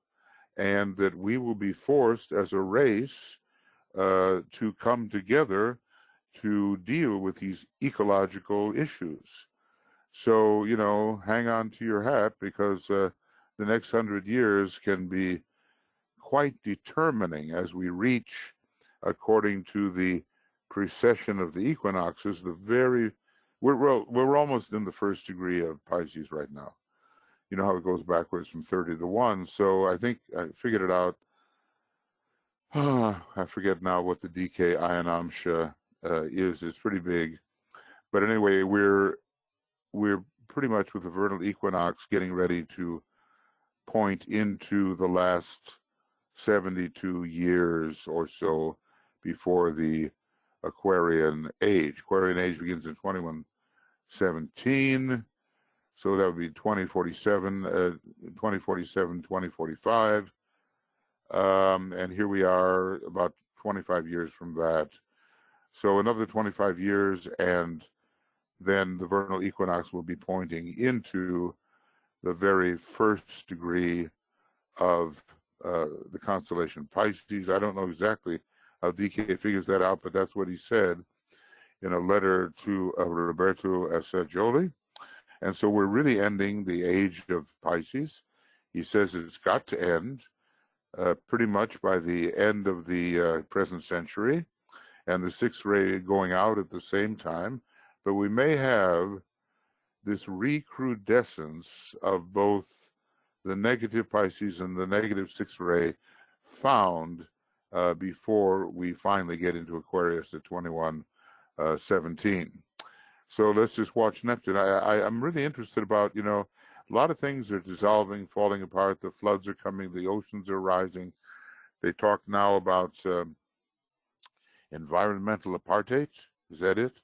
and that we will be forced as a race to come together to deal with these ecological issues. So, hang on to your hat, because the next 100 years can be quite determining as we reach, according to the precession of the equinoxes, we're almost in the first degree of Pisces right now. You know how it goes backwards from 30 to 1. So I think I figured it out. I forget now what the DK Ayanamsha is. It's pretty big. But anyway, we're pretty much with the vernal equinox getting ready to point into the last 72 years or so before the Aquarian age. Aquarian age begins in 2117. So that would be 2047, 2045. And here we are about 25 years from that. So another 25 years, and then the vernal equinox will be pointing into the very first degree of the constellation Pisces. I don't know exactly how DK figures that out, but that's what he said in a letter to Roberto Assagioli. And so we're really ending the age of Pisces. He says it's got to end pretty much by the end of the present century, and the sixth ray going out at the same time. But we may have this recrudescence of both the negative Pisces and the negative sixth ray found before we finally get into Aquarius at 2117. So let's just watch Neptune. I'm really interested about, a lot of things are dissolving, falling apart. The floods are coming. The oceans are rising. They talk now about environmental apartheid. Is that it?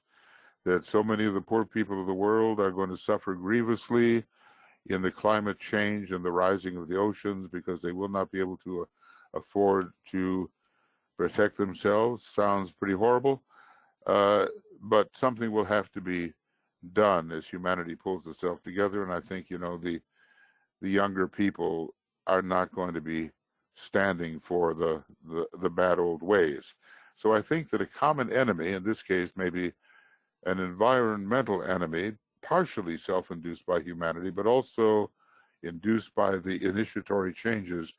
That so many of the poor people of the world are going to suffer grievously in the climate change and the rising of the oceans because they will not be able to afford to protect themselves. Sounds pretty horrible. But something will have to be done as humanity pulls itself together. And I think, the younger people are not going to be standing for the bad old ways. So I think that a common enemy, in this case, maybe an environmental enemy, partially self-induced by humanity, but also induced by the initiatory changes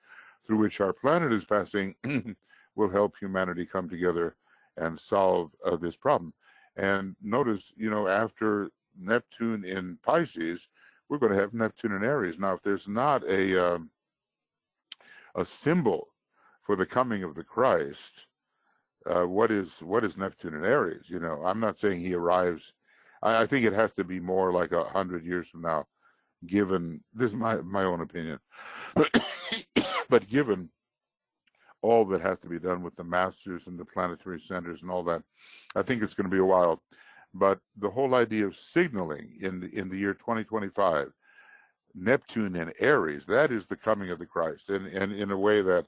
through which our planet is passing, will help humanity come together and solve this problem. And notice, after Neptune in Pisces, we're going to have Neptune in Aries. Now, if there's not a symbol for the coming of the Christ, what is Neptune in Aries? I'm not saying he arrives. I think it has to be more like 100 years from now, given, this is my own opinion, but given all that has to be done with the masters and the planetary centers and all that, I think it's going to be a while. But the whole idea of signaling in the year 2025, Neptune in Aries, that is the coming of the Christ. And in a way, that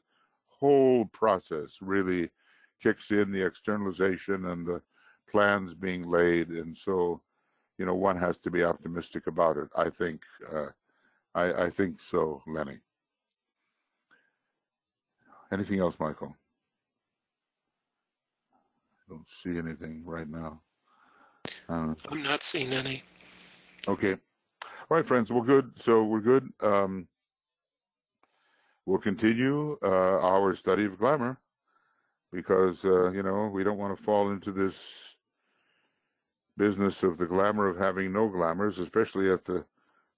whole process really kicks in, the externalization and the plans being laid. And so, one has to be optimistic about it. I think, I think so, Lenny. Anything else, Michael? I don't see anything right now. I'm not seeing any. Okay. All right, friends. Well, good. So we're good. We'll continue our study of glamour because, we don't want to fall into this business of the glamour of having no glamours, especially at the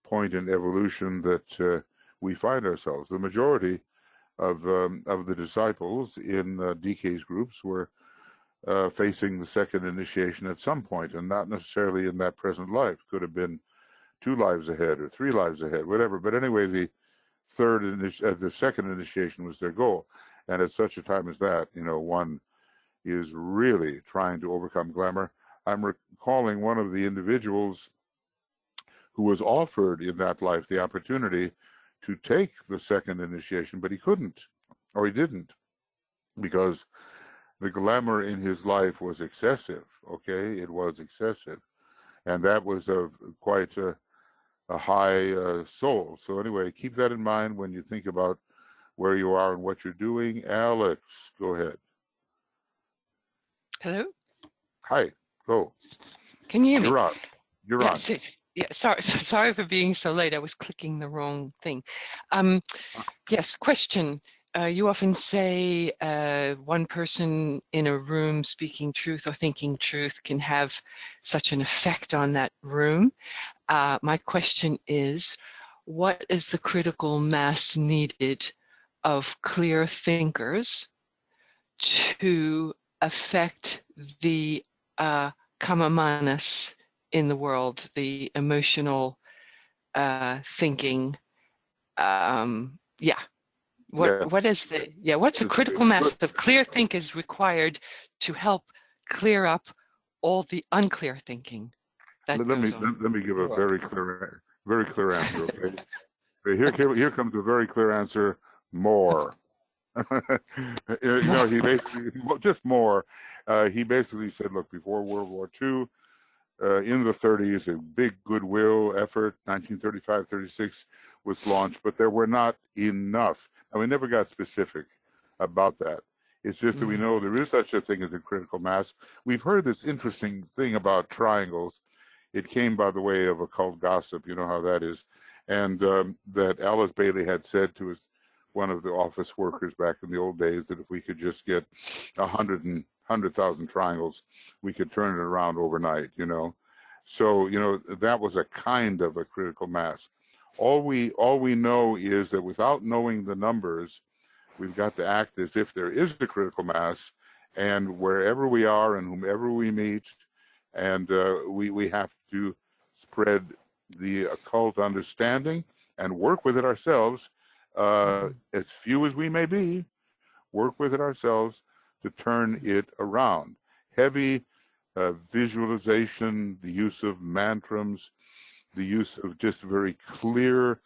point in evolution that we find ourselves. The majority of the disciples in DK's groups were facing the second initiation at some point, and not necessarily in that present life. Could have been 2 lives ahead or 3 lives ahead, whatever. But anyway, the second initiation was their goal. And at such a time as that, one is really trying to overcome glamour. I'm recalling one of the individuals who was offered in that life the opportunity to take the second initiation, but he couldn't, or he didn't, because the glamour in his life was excessive. Okay, it was excessive, and that was quite a high soul. So anyway, keep that in mind when you think about where you are and what you're doing. Alex, go ahead. Hello. Hi. Go. Can you hear me? You're on. You're on. Yeah. Sorry for being so late. I was clicking the wrong thing. Yes. Question. You often say one person in a room speaking truth or thinking truth can have such an effect on that room. My question is, what is the critical mass needed of clear thinkers to affect the kama manas in the world, the emotional thinking? What's a critical mass of clear thinkers required to help clear up all the unclear thinking that goes on? Let me give a very clear answer. Okay. Here comes a very clear answer. More. He basically, just more. He basically said, look, before World War II, in the 30s, a big goodwill effort, 1935-36, was launched, but there were not enough. And we never got specific about that. It's just that we know there is such a thing as a critical mass. We've heard this interesting thing about triangles. It came by the way of occult gossip, you know how that is. And that Alice Bailey had said to one of the office workers back in the old days that if we could just get 100,000 triangles, we could turn it around overnight, So, that was a kind of a critical mass. All we know is that without knowing the numbers, we've got to act as if there is a critical mass, and wherever we are and whomever we meet, and we have to spread the occult understanding and work with it ourselves, as few as we may be, work with it ourselves to turn it around. Heavy visualization, the use of mantrams, the use of just very clear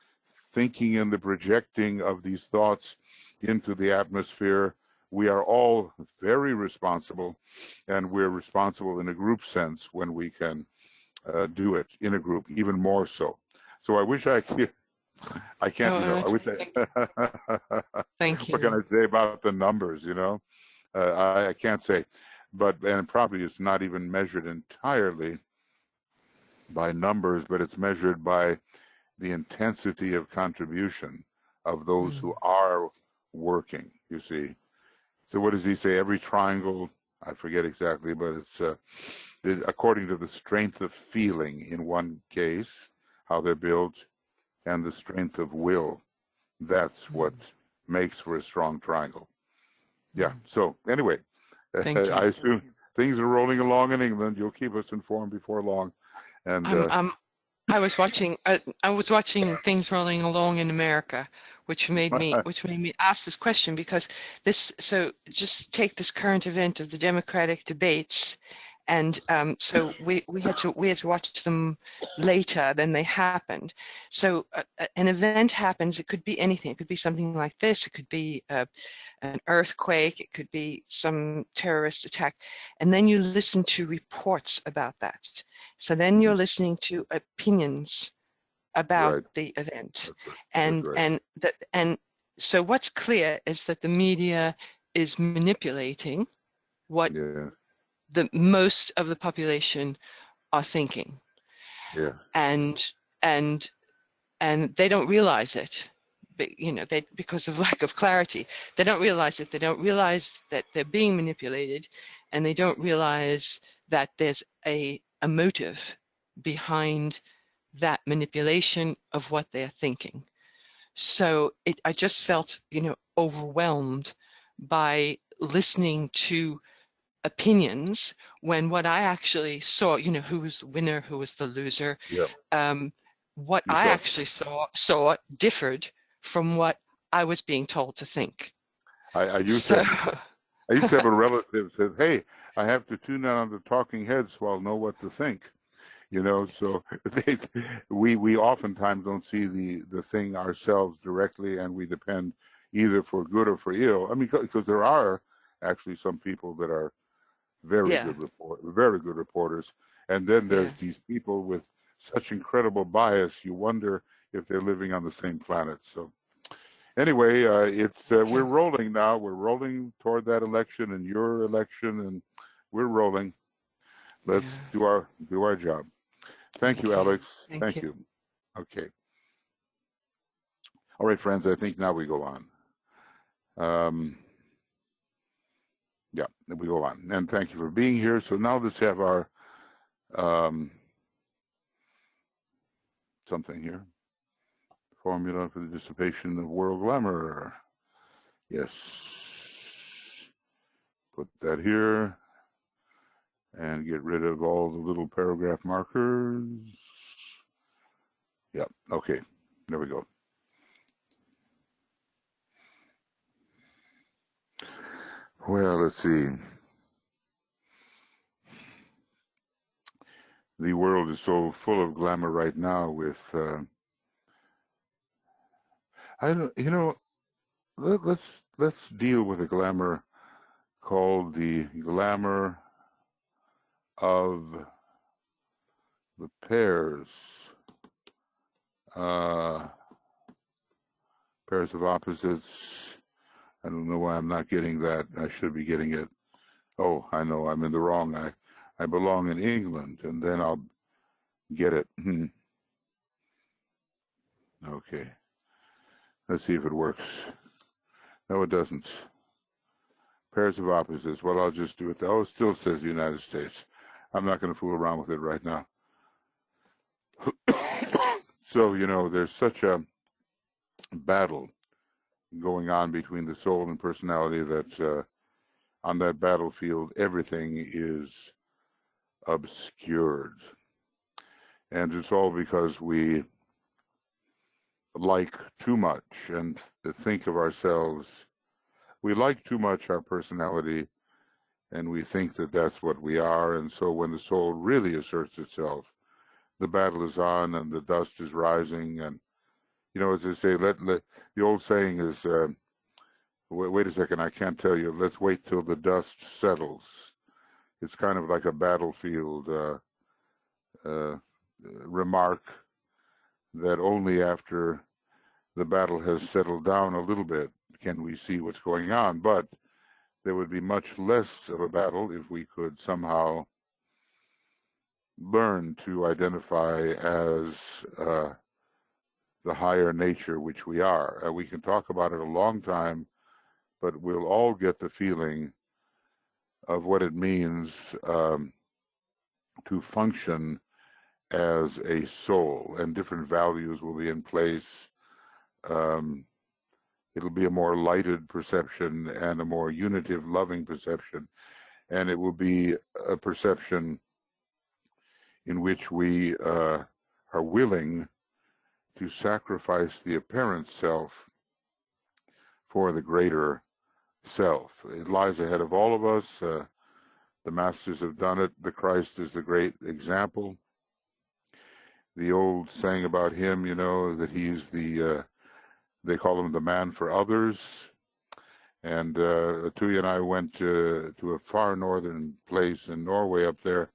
thinking and the projecting of these thoughts into the atmosphere. We are all very responsible, and we're responsible in a group sense when we can do it in a group, even more so. So I wish I could. I can't, I wish I. Thank you. What can I say about the numbers? I can't say, and probably it's not even measured entirely by numbers, but it's measured by the intensity of contribution of those who are working. You see. So what does he say? Every triangle, I forget exactly, but it's according to the strength of feeling in one case, how they're built, and the strength of will. That's what makes for a strong triangle. Yeah. So anyway, I assume things are rolling along in England. You'll keep us informed before long. And I was watching things rolling along in America, which made me ask this question, because so just take this current event of the Democratic debates, and so we had to watch them later than they happened. So an event happens. It could be anything. It could be something like this. It could be an earthquake. It could be some terrorist attack, and then you listen to reports about that. So then you're listening to opinions about the event, and so what's clear is that the media is manipulating what the most of the population are thinking, and they don't realize it, because of lack of clarity. They don't realize it. They don't realize that they're being manipulated, and they don't realize that there's a motive behind that manipulation of what they're thinking. So I just felt, overwhelmed by listening to opinions, when what I actually saw, who was the winner, who was the loser, Yeah. what You I saw. actually saw differed from what I was being told to think. I used So, to. I used to have a relative said, "Hey, I have to tune in on the talking heads so I'll know what to think." So we oftentimes don't see the thing ourselves directly, and we depend either for good or for ill. I mean, because there are actually some people that are very yeah, good reporters, and then yeah, there's these people with such incredible bias. You wonder if they're living on the same planet. So anyway, we're rolling now. We're rolling toward that election and your election, and we're rolling. Let's do our job. Thank you, okay. Alex. Thank Thank you. you. Okay. All right, friends. I think now we go on. Yeah, we go on. And thank you for being here. So now let's have our something here. Formula for the dissipation of world glamour. Yes. Put that here. And get rid of all the little paragraph markers. Yep. Okay. There we go. Well, let's see. The world is so full of glamour right now with I don't let's deal with a glamour called the glamour of the pairs pairs of opposites. I don't know why I'm not getting that. I should be getting it. Oh, I know I'm in the wrong. I belong in England, and then I'll get it. Okay. Let's see if it works. No, it doesn't. Pairs of opposites. Well, I'll just do it. Oh, it still says the United States. I'm not going to fool around with it right now. So, there's such a battle going on between the soul and personality that on that battlefield, everything is obscured. And it's all because we like too much and think of ourselves. We like too much our personality, and we think that that's what we are. And so when the soul really asserts itself, the battle is on and the dust is rising. And, as they say, the old saying is, wait a second, I can't tell you. Let's wait till the dust settles. It's kind of like a battlefield remark that only after the battle has settled down a little bit can we see what's going on. But there would be much less of a battle if we could somehow learn to identify as the higher nature which we are. We can talk about it a long time, but we'll all get the feeling of what it means to function as a soul, and different values will be in place. It'll be a more lighted perception and a more unitive, loving perception. And it will be a perception in which we are willing to sacrifice the apparent self for the greater self. It lies ahead of all of us. The masters have done it. The Christ is the great example. The old saying about him, that he's they call him the man for others. And Tuija and I went to a far northern place in Norway up there,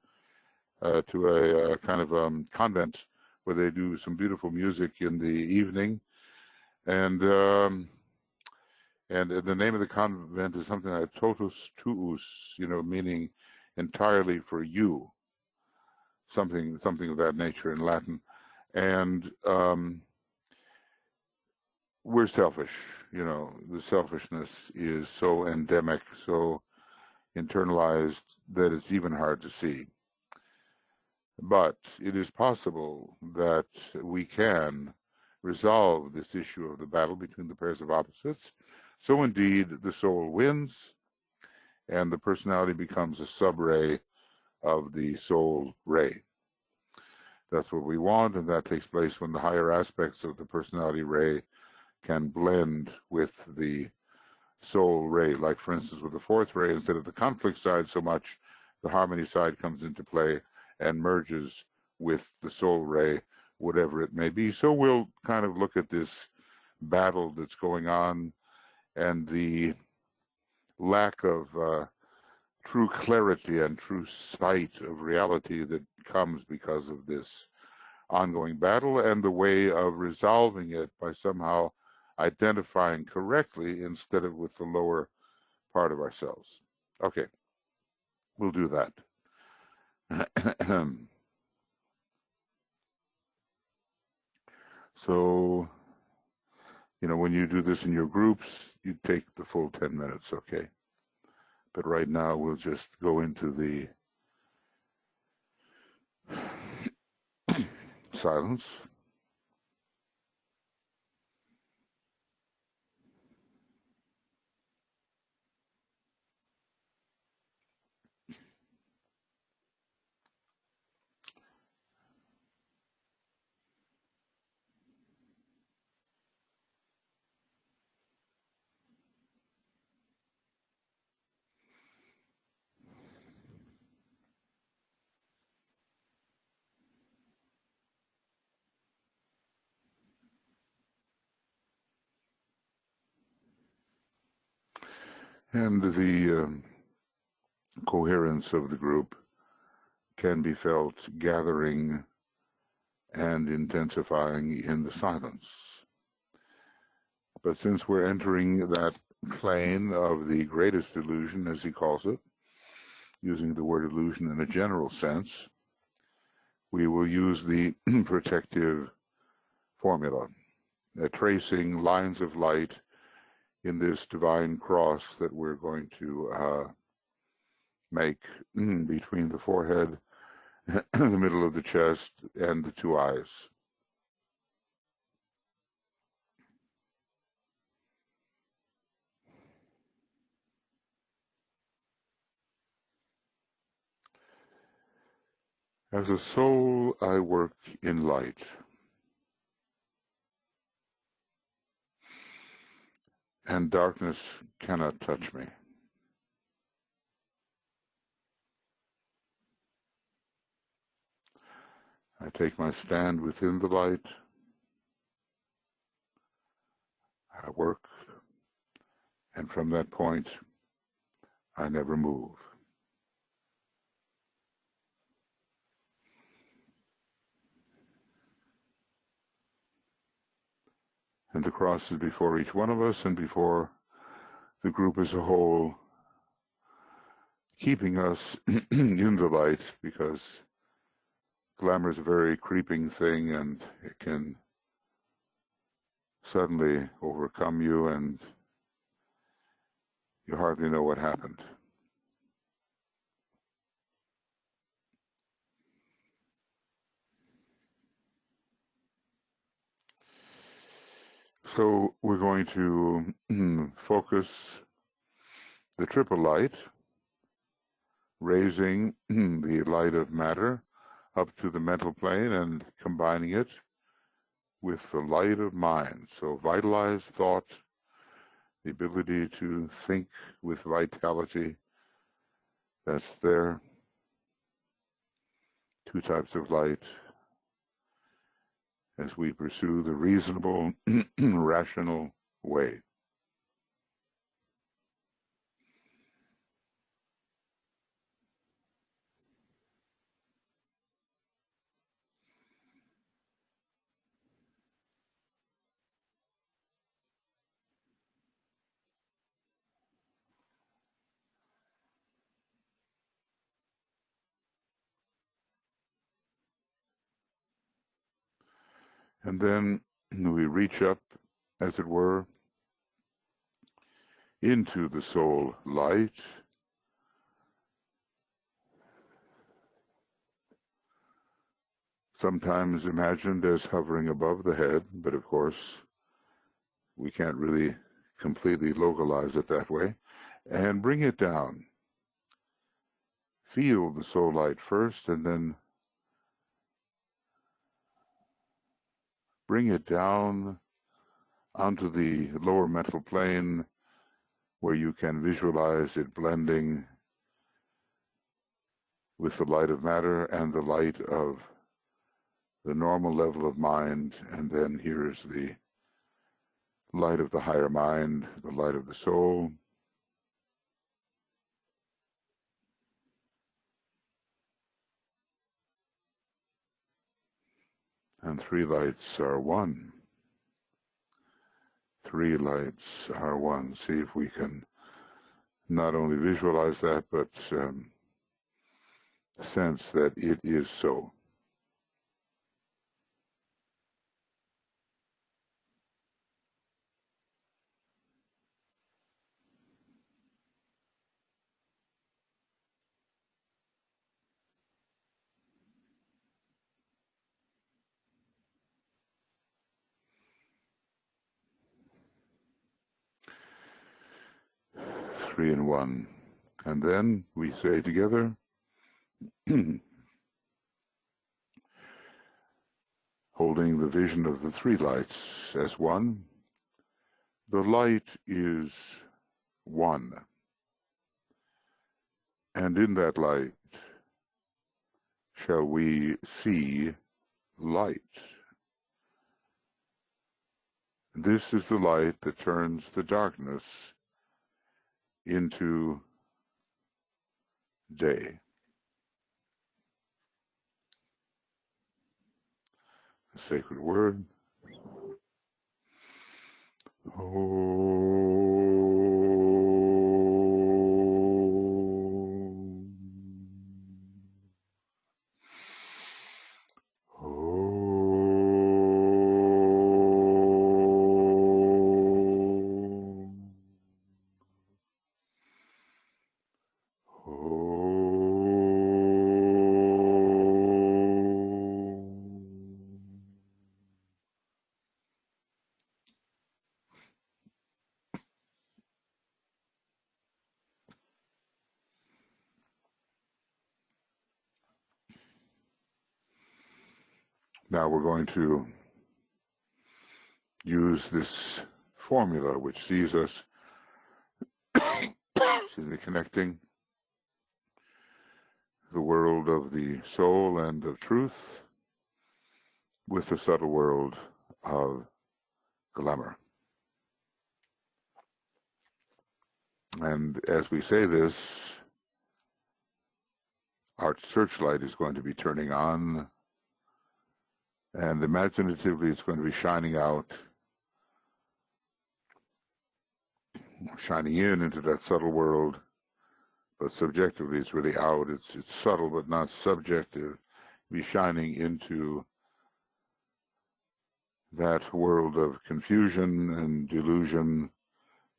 to a kind of convent where they do some beautiful music in the evening. And the name of the convent is something like totus tuus, meaning entirely for you, something of that nature in Latin. And we're selfish, the selfishness is so endemic, so internalized that it's even hard to see. But it is possible that we can resolve this issue of the battle between the pairs of opposites. So indeed, the soul wins, and the personality becomes a sub-ray of the soul ray. That's what we want, and that takes place when the higher aspects of the personality ray can blend with the soul ray. Like, for instance, with the fourth ray, instead of the conflict side so much, the harmony side comes into play and merges with the soul ray, whatever it may be. So we'll kind of look at this battle that's going on and the lack of true clarity and true sight of reality that comes because of this ongoing battle, and the way of resolving it by somehow identifying correctly instead of with the lower part of ourselves. Okay, we'll do that. So, you know, when you do this in your groups, you take the full 10 minutes, okay? But right now, we'll just go into the silence. And the coherence of the group can be felt gathering and intensifying in the silence. But since we're entering that plane of the greatest illusion, as he calls it, using the word illusion in a general sense, we will use the protective formula, tracing lines of light in this divine cross that we're going to make between the forehead, the middle of the chest, and the two eyes. As a soul, I work in light. And darkness cannot touch me. I take my stand within the light. I work, and from that point, I never move. And the cross is before each one of us and before the group as a whole, keeping us in the light, because glamour is a very creeping thing, and it can suddenly overcome you and you hardly know what happened. So we're going to focus the triple light, raising the light of matter up to the mental plane and combining it with the light of mind. So vitalized thought, the ability to think with vitality, that's there. Two types of light as we pursue the reasonable, rational way. And then we reach up, as it were, into the soul light, sometimes imagined as hovering above the head, but of course we can't really completely localize it that way, and bring it down feel the soul light first and then bring it down onto the lower mental plane where you can visualize it blending with the light of matter and the light of the normal level of mind. And then here's the light of the higher mind, the light of the soul. And three lights are one. Three lights are one. See if we can not only visualize that, but sense that it is so. Three and one. And then we say together, holding the vision of the three lights as one, the light is one. And in that light shall we see light. This is the light that turns the darkness into day. The sacred word. Now we're going to use this formula which sees us connecting the world of the soul and of truth with the subtle world of glamour. And as we say this, our searchlight is going to be turning on, and imaginatively it's going to be shining out, shining into that subtle world, but subjectively it's really out. It's subtle but not subjective. Be shining into that world of confusion and delusion,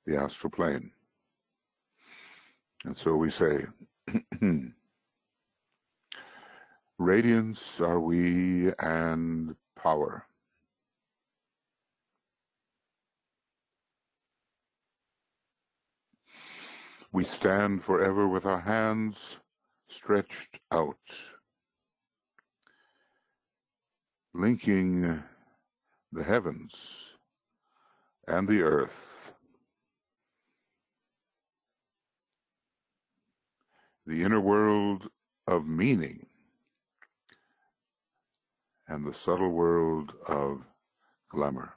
the astral plane. And so we say, radiance are we and power. We stand forever with our hands stretched out, linking the heavens and the earth, the inner world of meaning and the subtle world of glamour.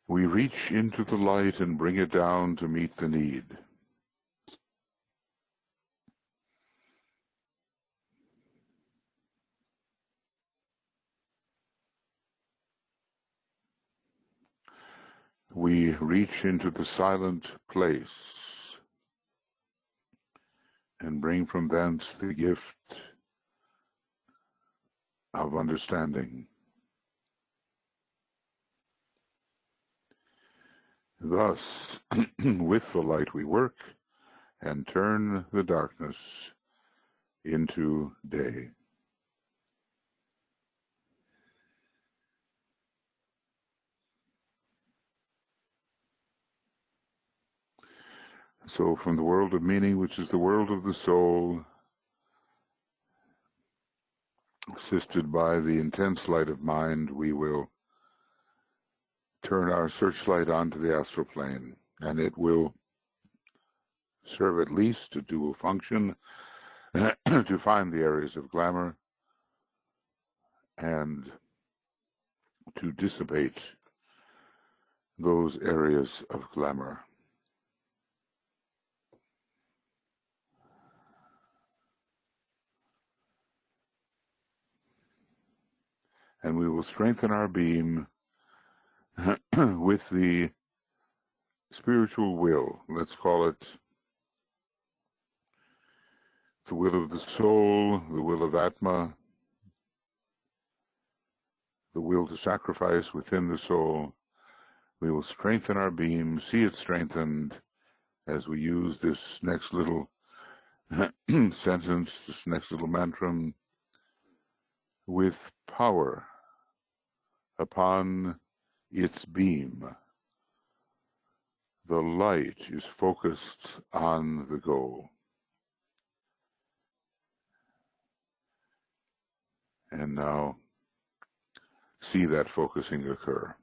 We reach into the light and bring it down to meet the need. We reach into the silent place and bring from thence the gift of understanding. Thus, with the light we work and turn the darkness into day. So from the world of meaning, which is the world of the soul, assisted by the intense light of mind, we will turn our searchlight onto the astral plane, and it will serve at least a dual function to find the areas of glamour and to dissipate those areas of glamour. And we will strengthen our beam with the spiritual will. Let's call it the will of the soul, the will of Atma, the will to sacrifice within the soul. We will strengthen our beam, see it strengthened as we use this next little sentence, this next little mantra, with power upon its beam. The light is focused on the goal. And now see that focusing occur.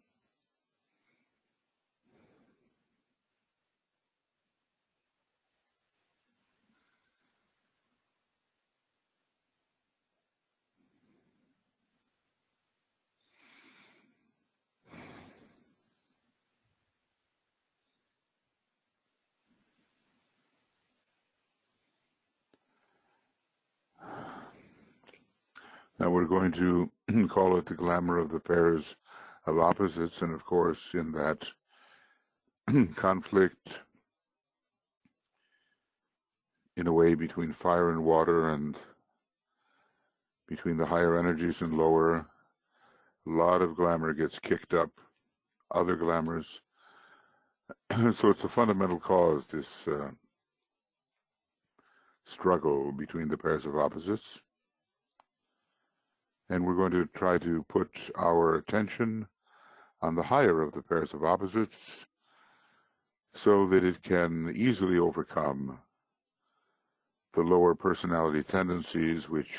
Now we're going to call it the glamour of the pairs of opposites, and of course in that conflict in a way between fire and water and between the higher energies and lower, a lot of glamour gets kicked up, other glamours. So it's a fundamental cause, this struggle between the pairs of opposites. And we're going to try to put our attention on the higher of the pairs of opposites so that it can easily overcome the lower personality tendencies which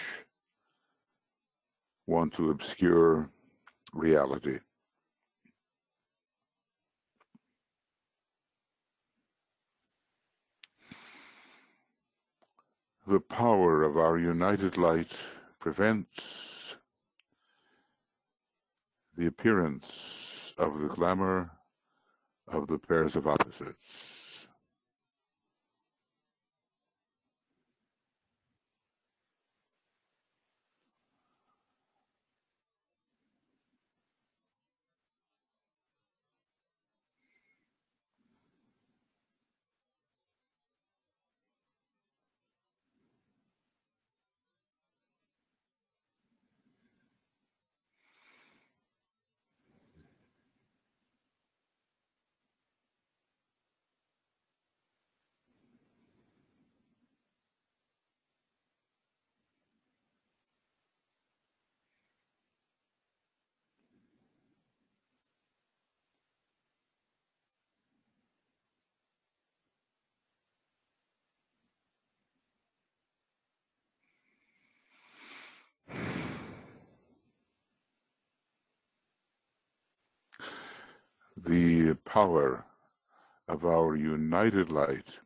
want to obscure reality. The power of our united light prevents the appearance of the glamour of the pairs of opposites. The power of our united light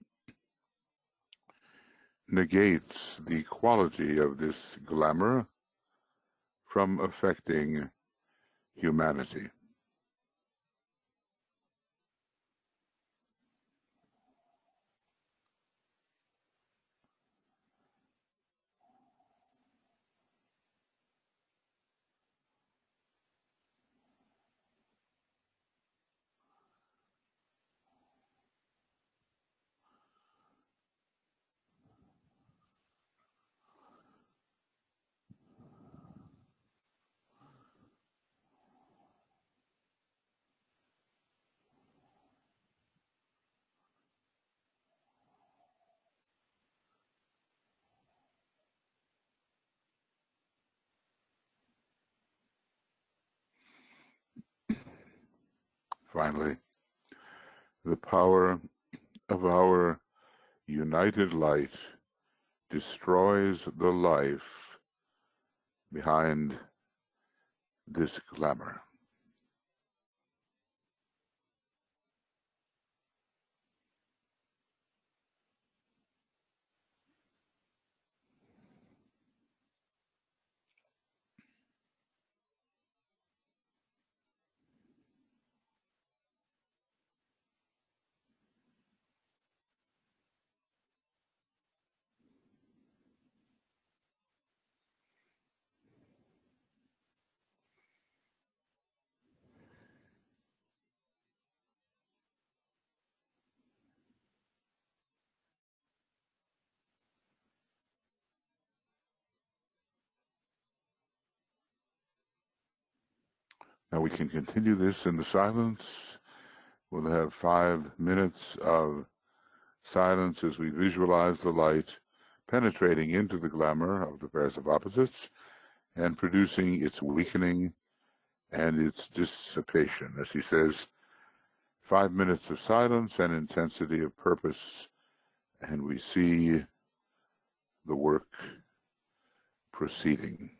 negates the quality of this glamour from affecting humanity. Finally, the power of our united light destroys the life behind this glamour. Now we can continue this in the silence. We'll have 5 minutes of silence as we visualize the light penetrating into the glamour of the pairs of opposites and producing its weakening and its dissipation. As he says, 5 minutes of silence and intensity of purpose, and we see the work proceeding.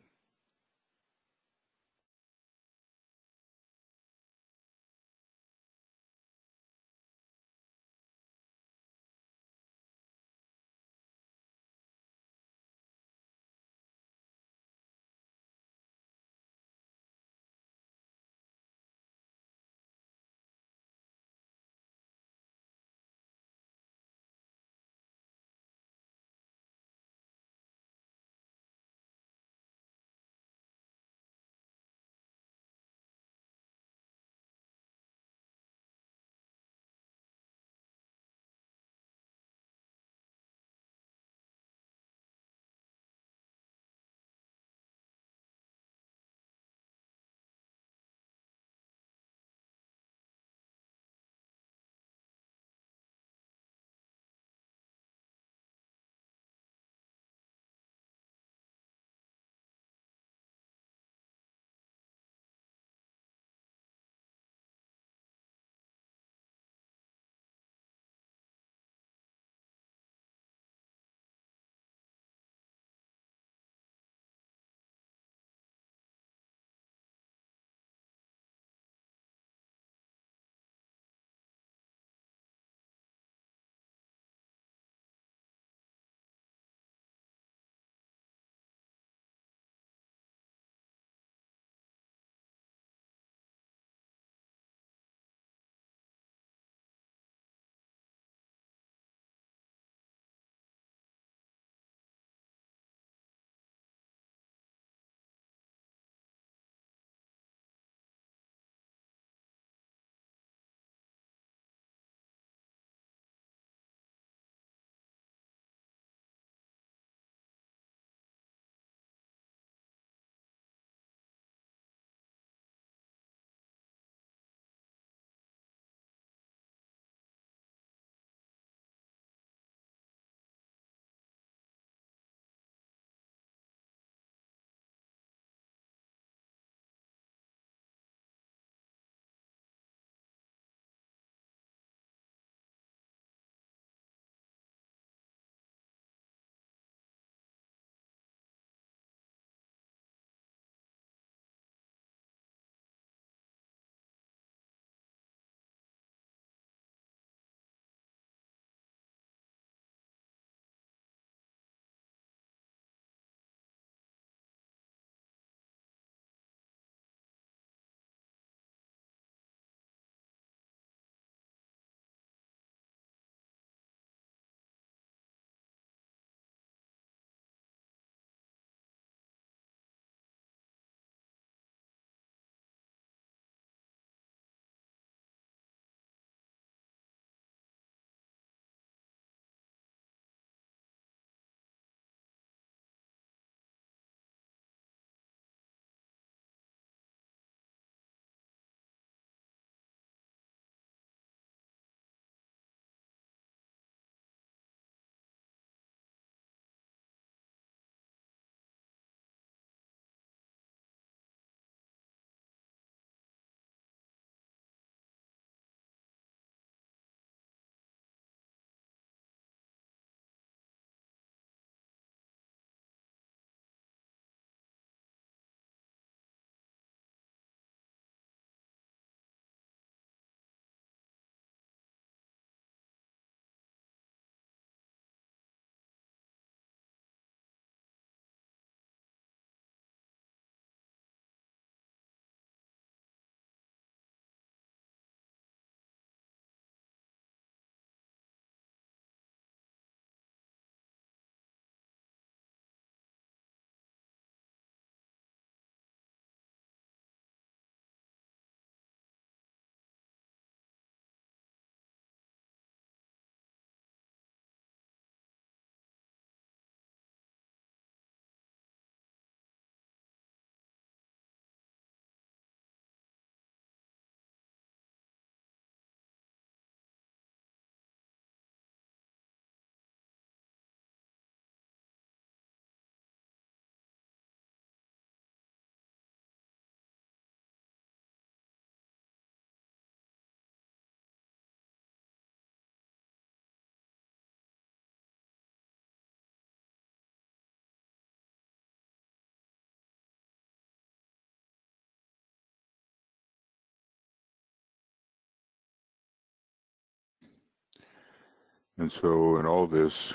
And so in all this,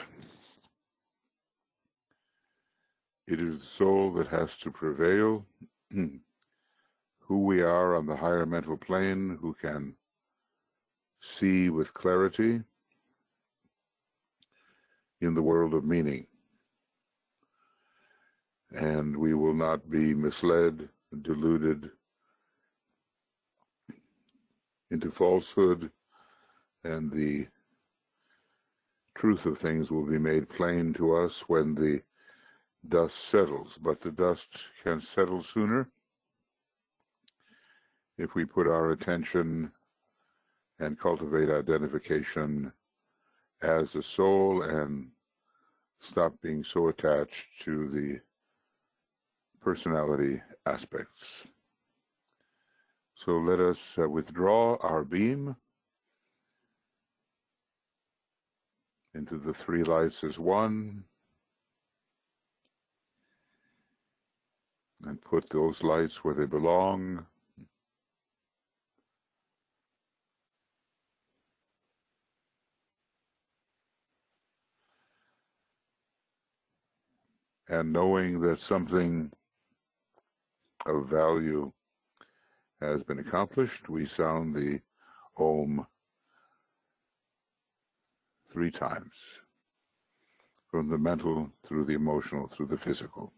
it is the soul that has to prevail, who we are on the higher mental plane, who can see with clarity in the world of meaning. And we will not be misled, deluded into falsehood, and the truth of things will be made plain to us when the dust settles. But the dust can settle sooner if we put our attention and cultivate identification as a soul and stop being so attached to the personality aspects. So let us withdraw our beam into the three lights as one, and put those lights where they belong. And knowing that something of value has been accomplished, we sound the Om 3 times, from the mental through the emotional through the physical.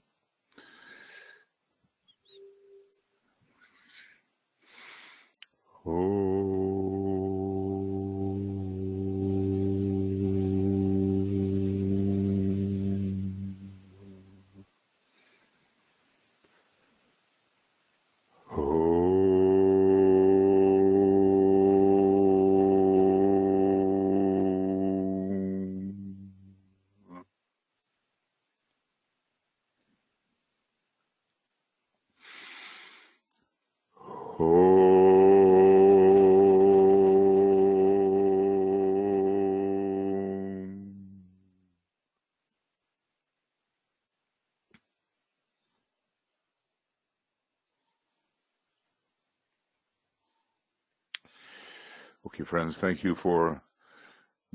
Okay, friends, thank you for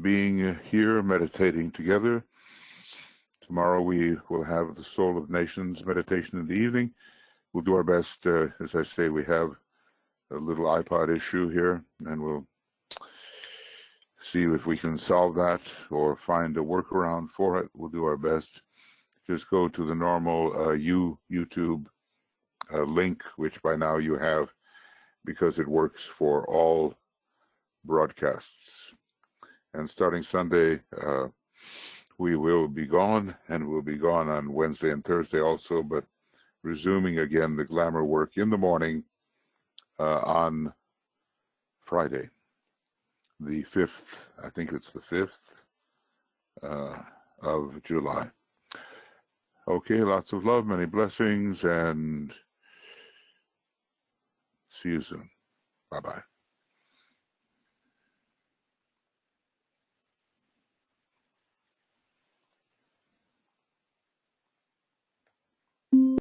being here, meditating together. Tomorrow we will have the Soul of Nations meditation in the evening. We'll do our best. As I say, we have a little iPod issue here, and we'll see if we can solve that or find a workaround for it. We'll do our best. Just go to the normal YouTube link, which by now you have, because it works for all broadcasts. And starting Sunday, we will be gone, and we'll be gone on Wednesday and Thursday also, but resuming again the glamour work in the morning on Friday, the 5th, I think it's the 5th of July. Okay, lots of love, many blessings, and see you soon. Bye-bye.